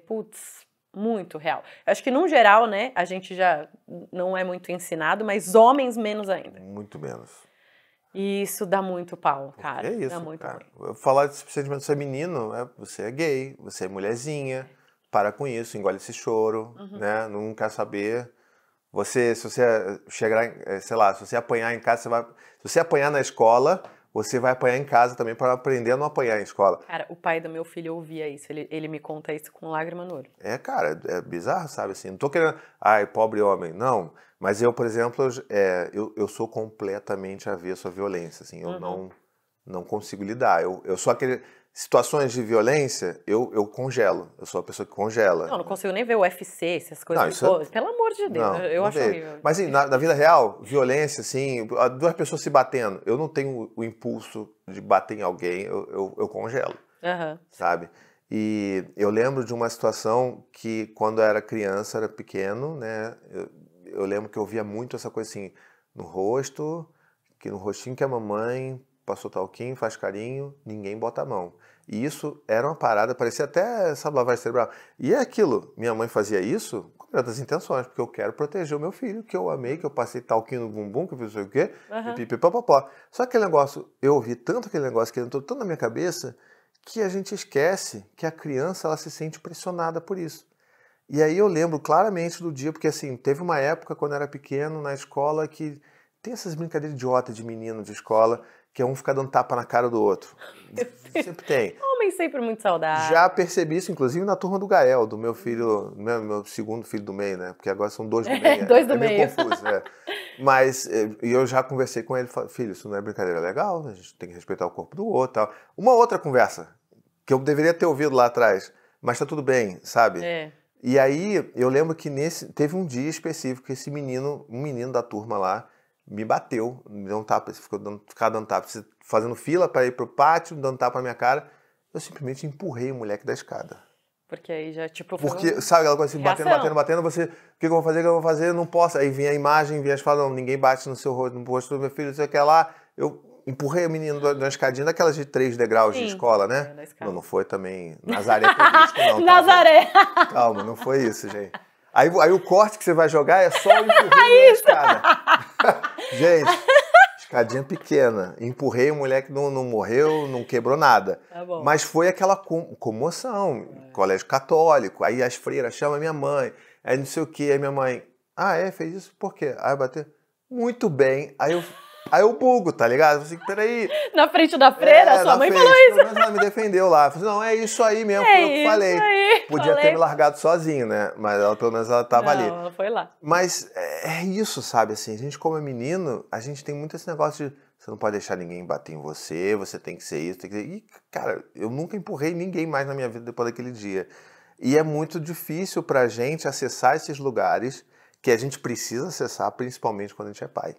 muito real. Eu acho que, num geral, né, a gente já não é muito ensinado, mas homens menos ainda. Muito menos. E isso dá muito pau, cara. É isso, dá muito cara. ruim. Falar de sentimento, você é menino, você é gay, você é mulherzinha, para com isso, engole esse choro, né? Não quer saber. Se você chegar, sei lá, se você apanhar em casa, se você apanhar na escola, você vai apanhar em casa também para aprender a não apanhar em escola. Cara, o pai do meu filho ouvia isso, ele me conta isso com lágrima no olho. Cara, é bizarro, sabe? Assim, não tô querendo, ai, pobre homem, não. Mas eu, por exemplo, eu sou completamente avesso à violência, assim, eu não consigo lidar. Eu sou aquele... Situações de violência, eu congelo. Eu sou a pessoa que congela. Não consigo nem ver o UFC, essas coisas. Não, Pelo amor de Deus, eu acho horrível. Mas assim, na vida real, violência, assim, duas pessoas se batendo, eu não tenho o impulso de bater em alguém, eu congelo, sabe? E eu lembro de uma situação que, quando eu era criança, era pequeno, né? Eu lembro que eu via muito essa coisa assim, no rosto, que no rostinho que a mamãe passou talquinho, faz carinho, ninguém bota a mão. E isso era uma parada, parecia até, sabe, lavagem cerebral. E é aquilo, minha mãe fazia isso com tantas intenções, porque eu quero proteger o meu filho, que eu amei, que eu passei talquinho no bumbum, que eu não sei o quê, pipipipopopó. Só que aquele negócio, eu ouvi tanto aquele negócio que entrou tanto na minha cabeça, que a gente esquece que a criança, ela se sente pressionada por isso. E aí eu lembro claramente do dia, porque assim, teve uma época quando eu era pequeno, na escola, que tem essas brincadeiras idiotas de menino de escola, que é um ficar dando tapa na cara do outro. Sempre tem. Homem sempre muito saudável. Já percebi isso, inclusive, na turma do Gael, do meu filho, meu segundo filho do meio, né? Porque agora são dois do meio. Dois do meio meio. Confuso, Mas eu já conversei com ele, falei, filho, isso não é brincadeira legal, a gente tem que respeitar o corpo do outro e tal. Uma outra conversa, que eu deveria ter ouvido lá atrás, mas tá tudo bem, sabe? E aí, eu lembro que teve um dia específico que um menino da turma lá, me bateu, me deu um tapa, ficava dando tapa, fazendo fila para ir pro pátio, dando tapa na minha cara. Eu simplesmente empurrei o moleque da escada. Porque aí já, tipo... Porque, sabe aquela coisa assim, batendo, você... O que eu vou fazer? Eu não posso. Aí vinha a imagem, vinha as falas, não, ninguém bate no seu rosto, no rosto do meu filho, não sei o que lá. Eu empurrei o menino na escadinha, daquelas de 3 degraus de escola, né? Não foi também Nazaré Tedesco, não. Nazaré! Tá, calma, não foi isso, gente. Aí o corte que você vai jogar é só o empurrei na escada. Gente, escadinha pequena. Empurrei, o moleque não morreu, não quebrou nada. Tá bom. Mas foi aquela comoção. Colégio católico. Aí as freiras chamam a minha mãe. Aí não sei o que. Aí minha mãe, fez isso? Por quê? Aí bateu. Muito bem. Aí eu bugo, tá ligado? Eu falei assim, peraí. Na frente da freira, sua mãe falou isso. Pelo menos ela me defendeu lá. Eu falei, não, é isso aí mesmo, foi eu que falei. Podia ter me largado sozinho, né? Mas ela, pelo menos, ela tava ali. Ela foi lá. Mas é isso, sabe? Assim, a gente, como é menino, a gente tem muito esse negócio de você não pode deixar ninguém bater em você, você tem que ser isso, tem que ser... E, cara, eu nunca empurrei ninguém mais na minha vida depois daquele dia. E é muito difícil pra gente acessar esses lugares que a gente precisa acessar, principalmente quando a gente é pai.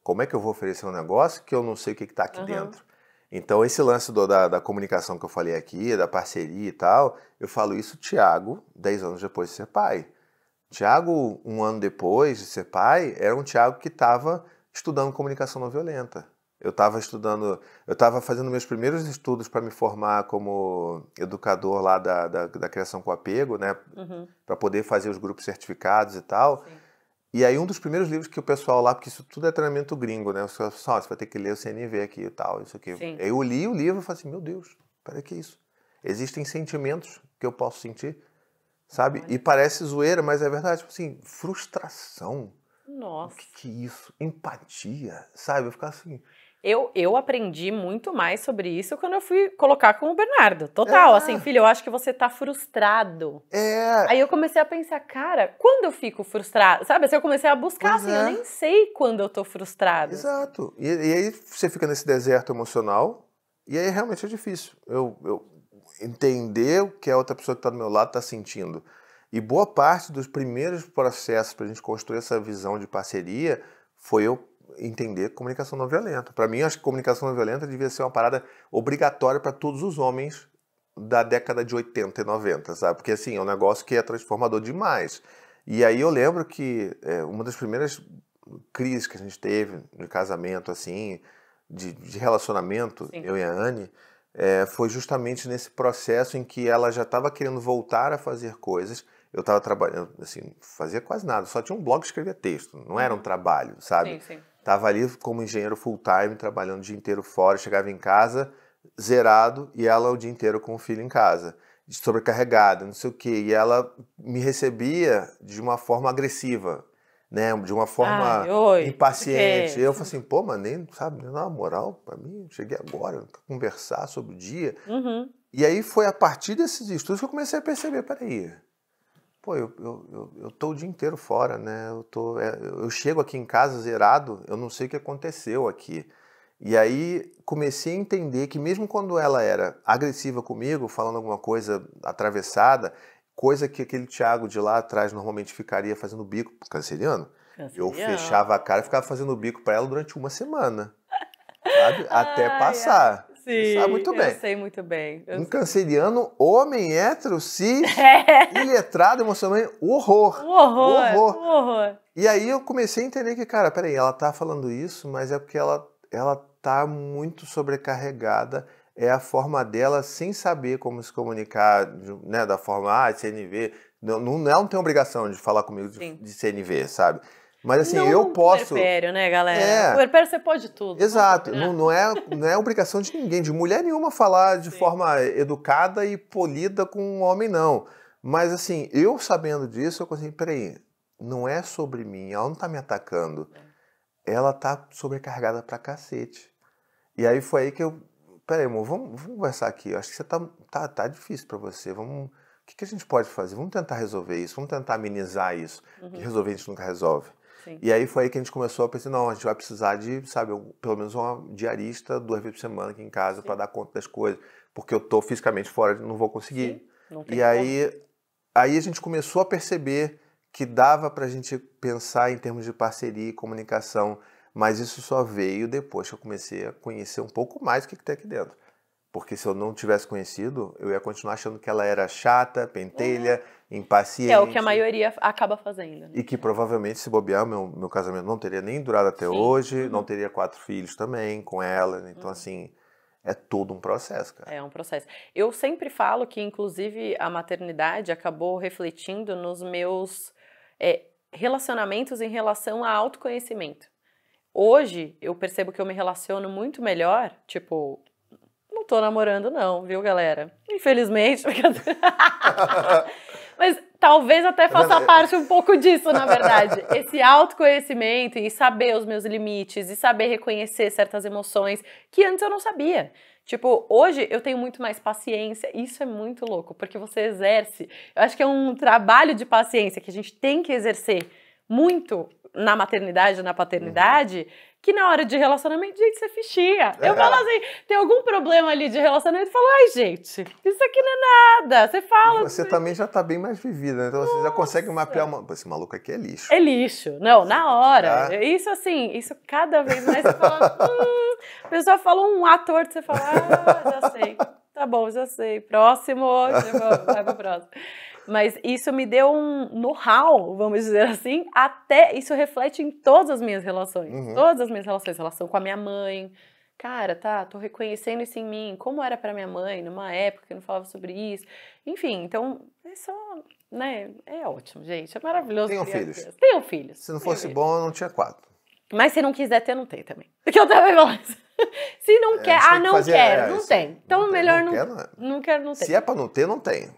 Como é que eu vou oferecer um negócio que eu não sei o que está aqui dentro? Então, esse lance da comunicação que eu falei aqui, da parceria e tal, eu falo isso, Thiago, 10 anos depois de ser pai. Thiago, 1 ano depois de ser pai, era um Thiago que estava estudando comunicação não violenta. Eu estava fazendo meus primeiros estudos para me formar como educador lá da criação com apego, né? Para poder fazer os grupos certificados e tal. Sim. E aí um dos primeiros livros que o pessoal lá, porque isso tudo é treinamento gringo, né? Você vai ter que ler o CNV aqui e tal, isso aqui. Sim. Aí eu li o livro e falei assim, meu Deus, peraí, que isso? Existem sentimentos que eu posso sentir, sabe? E parece zoeira, mas é verdade. Tipo assim, frustração. Nossa. O que é isso? Empatia, sabe? Eu ficava assim... Eu aprendi muito mais sobre isso quando eu fui colocar com o Bernardo. Total, assim, filho, eu acho que você tá frustrado. Aí eu comecei a pensar, cara, quando eu fico frustrado? Sabe, assim, eu comecei a buscar, assim, eu nem sei quando eu tô frustrado. Exato. E aí você fica nesse deserto emocional e aí realmente é difícil. Eu entender o que a outra pessoa que tá do meu lado tá sentindo. E boa parte dos primeiros processos pra gente construir essa visão de parceria foi eu entender comunicação não violenta. Para mim, acho que comunicação não violenta devia ser uma parada obrigatória para todos os homens da década de 80 e 90, sabe? Porque assim, é um negócio que é transformador demais. E aí eu lembro que uma das primeiras crises que a gente teve de casamento, assim, de relacionamento, sim, eu e a Anne, foi justamente nesse processo em que ela já estava querendo voltar a fazer coisas. Eu estava trabalhando, assim, fazia quase nada, só tinha um blog que escrevia texto, não era um trabalho, sabe? Sim, sim. Tava ali como engenheiro full-time, trabalhando o dia inteiro fora, chegava em casa zerado e ela o dia inteiro com o filho em casa, sobrecarregada, não sei o quê. E ela me recebia de uma forma agressiva, né? De uma forma impaciente. E eu falei assim, pô, mas nem, sabe, nem dá uma moral pra mim, cheguei agora, conversar sobre o dia. E aí foi a partir desses estudos que eu comecei a perceber, peraí, pô, eu tô o dia inteiro fora, né? Eu chego aqui em casa zerado, eu não sei o que aconteceu aqui. E aí comecei a entender que mesmo quando ela era agressiva comigo, falando alguma coisa atravessada, coisa que aquele Thiago de lá atrás normalmente ficaria fazendo bico, canceriano, eu fechava a cara e ficava fazendo bico pra ela durante uma semana, sabe? Até passar. Sim, você sabe muito bem. Eu sei muito bem. Um canceriano, homem, hétero, cis, iletrado, emocionalmente, horror. Horror. E aí eu comecei a entender que, cara, peraí, ela tá falando isso, mas é porque ela tá muito sobrecarregada. É a forma dela sem saber como se comunicar, né, da forma, CNV. Ela não tem obrigação de falar comigo de CNV, sabe? Mas assim, eu posso... puerpério, né, galera? Puerpério você pode tudo. Exato. Não é obrigação de ninguém, de mulher nenhuma falar de forma educada e polida com um homem, não. Mas assim, eu sabendo disso, eu consegui, peraí, não é sobre mim, ela não tá me atacando. Ela tá sobrecarregada pra cacete. E aí foi aí que eu... Peraí, amor, vamos conversar aqui. Eu acho que você tá difícil pra você. O que a gente pode fazer? Vamos tentar resolver isso, vamos tentar amenizar isso. Que resolver a gente nunca resolve. Sim. E aí foi aí que a gente começou a pensar, não, a gente vai precisar de, sabe, pelo menos uma diarista 2 vezes por semana aqui em casa para dar conta das coisas, porque eu tô fisicamente fora, não vou conseguir. Sim, não tem e aí a gente começou a perceber que dava pra gente pensar em termos de parceria e comunicação, mas isso só veio depois que eu comecei a conhecer um pouco mais o que tem aqui dentro. Porque se eu não tivesse conhecido, eu ia continuar achando que ela era chata, pentelha, impaciente. Que é o que a maioria acaba fazendo. Né? E que provavelmente, se bobear, meu casamento não teria nem durado até hoje, não teria 4 filhos também com ela. Então, assim, é todo um processo, cara. É um processo. Eu sempre falo que, inclusive, a maternidade acabou refletindo nos meus relacionamentos em relação a autoconhecimento. Hoje, eu percebo que eu me relaciono muito melhor, tipo... Não tô namorando não, viu, galera? Infelizmente. Mas talvez até faça parte um pouco disso, na verdade. Esse autoconhecimento e saber os meus limites e saber reconhecer certas emoções que antes eu não sabia. Tipo, hoje eu tenho muito mais paciência. Isso é muito louco, porque você exerce. Eu acho que é um trabalho de paciência que a gente tem que exercer muito na maternidade, na paternidade, que na hora de relacionamento, gente, você fichinha. Eu falo assim, tem algum problema ali de relacionamento, eu falo, ai, gente, isso aqui não é nada. Você fala... Você também já tá bem mais vivida, né? Então você já consegue mapear esse maluco aqui é lixo. É lixo. Não, na hora. Isso assim, isso cada vez mais você fala... A pessoa fala um ator, você fala, já sei. Tá bom, já sei. Próximo, vai pro próximo. Mas isso me deu um know-how, vamos dizer assim, até isso reflete em todas as minhas relações. Todas as minhas relações, relação com a minha mãe. Cara, tá, tô reconhecendo isso em mim. Como era pra minha mãe numa época que eu não falava sobre isso. Enfim, então, é só, né, é ótimo, gente. É maravilhoso. Tenham filhos. Tenham filhos. Se não fosse bom, eu não tinha 4. Mas se não quiser ter, não tem também. Porque eu também falo isso. Se não quer, não quero, não tem. Então melhor não. Não quero, não tem. Se é pra não ter, não tem.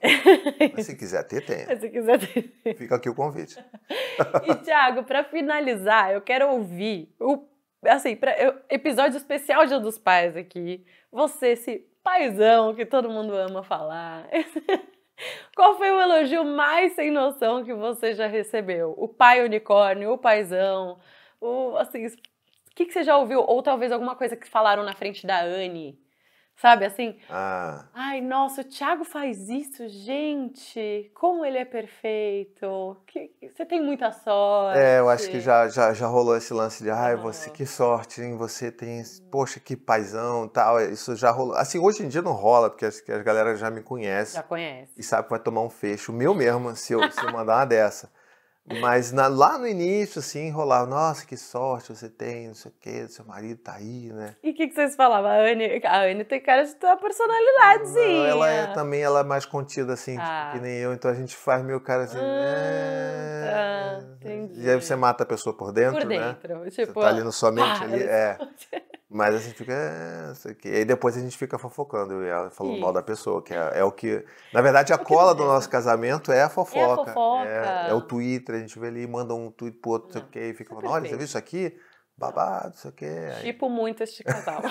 Mas se quiser ter, tem. Se quiser ter. Fica aqui o convite. E, Thiago, pra finalizar, eu quero ouvir episódio especial Dia dos Pais aqui. Você, esse paizão que todo mundo ama falar. Qual foi o elogio mais sem noção que você já recebeu? O pai unicórnio, o paizão, assim, o que você já ouviu? Ou talvez alguma coisa que falaram na frente da Anne, sabe, assim? Ai, nossa, o Thiago faz isso, gente, como ele é perfeito, você tem muita sorte. Eu acho que já rolou esse lance de, você, que sorte, hein, você tem, poxa, que paizão, tal, isso já rolou. Assim, hoje em dia não rola, porque acho que a galera já me conhece. Já conhece. E sabe que vai tomar um fecho, o meu mesmo, se eu mandar uma dessa. Mas lá no início, assim, rolava, nossa, que sorte você tem, não sei o quê, seu marido tá aí, né? E o que vocês falavam? A Anne tem cara de ter uma personalidadezinha. Não, ela é mais contida, assim, tipo, que nem eu, então a gente faz meio cara assim, entendi. E aí você mata a pessoa por dentro, né? Tipo, você tá ali na sua mente, ali, Mas a gente fica, não sei o quê. Aí depois a gente fica fofocando, eu e ela falando mal da pessoa, que é o que... Na verdade, a cola do nosso casamento é a fofoca. É o Twitter, a gente vê ali, manda um tweet pro outro, não sei o quê, e fica falando, olha, você viu isso aqui? Babado, não sei o quê. Tipo muito este casal.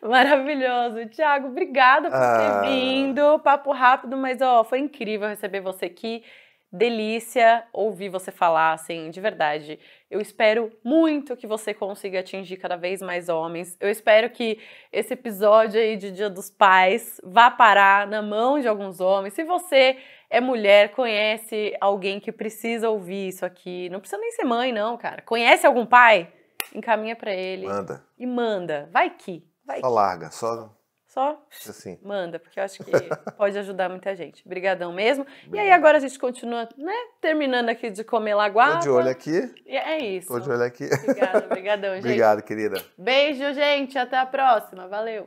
Maravilhoso. Thiago, obrigada por ter vindo. Papo rápido, mas foi incrível receber você aqui. Delícia ouvir você falar, assim, de verdade. Eu espero muito que você consiga atingir cada vez mais homens. Eu espero que esse episódio aí de Dia dos Pais vá parar na mão de alguns homens. Se você é mulher, conhece alguém que precisa ouvir isso aqui, não precisa nem ser mãe, não, cara. Conhece algum pai? Encaminha pra ele. Manda. E manda. Vai que. Só larga, só... Assim. Manda, porque eu acho que pode ajudar muita gente. Obrigadão mesmo. E aí agora a gente continua, né, terminando aqui de comer lagoa. Tô de olho aqui. E é isso. Tô de olho aqui. Obrigadão, gente. Obrigado, querida. Beijo, gente. Até a próxima. Valeu.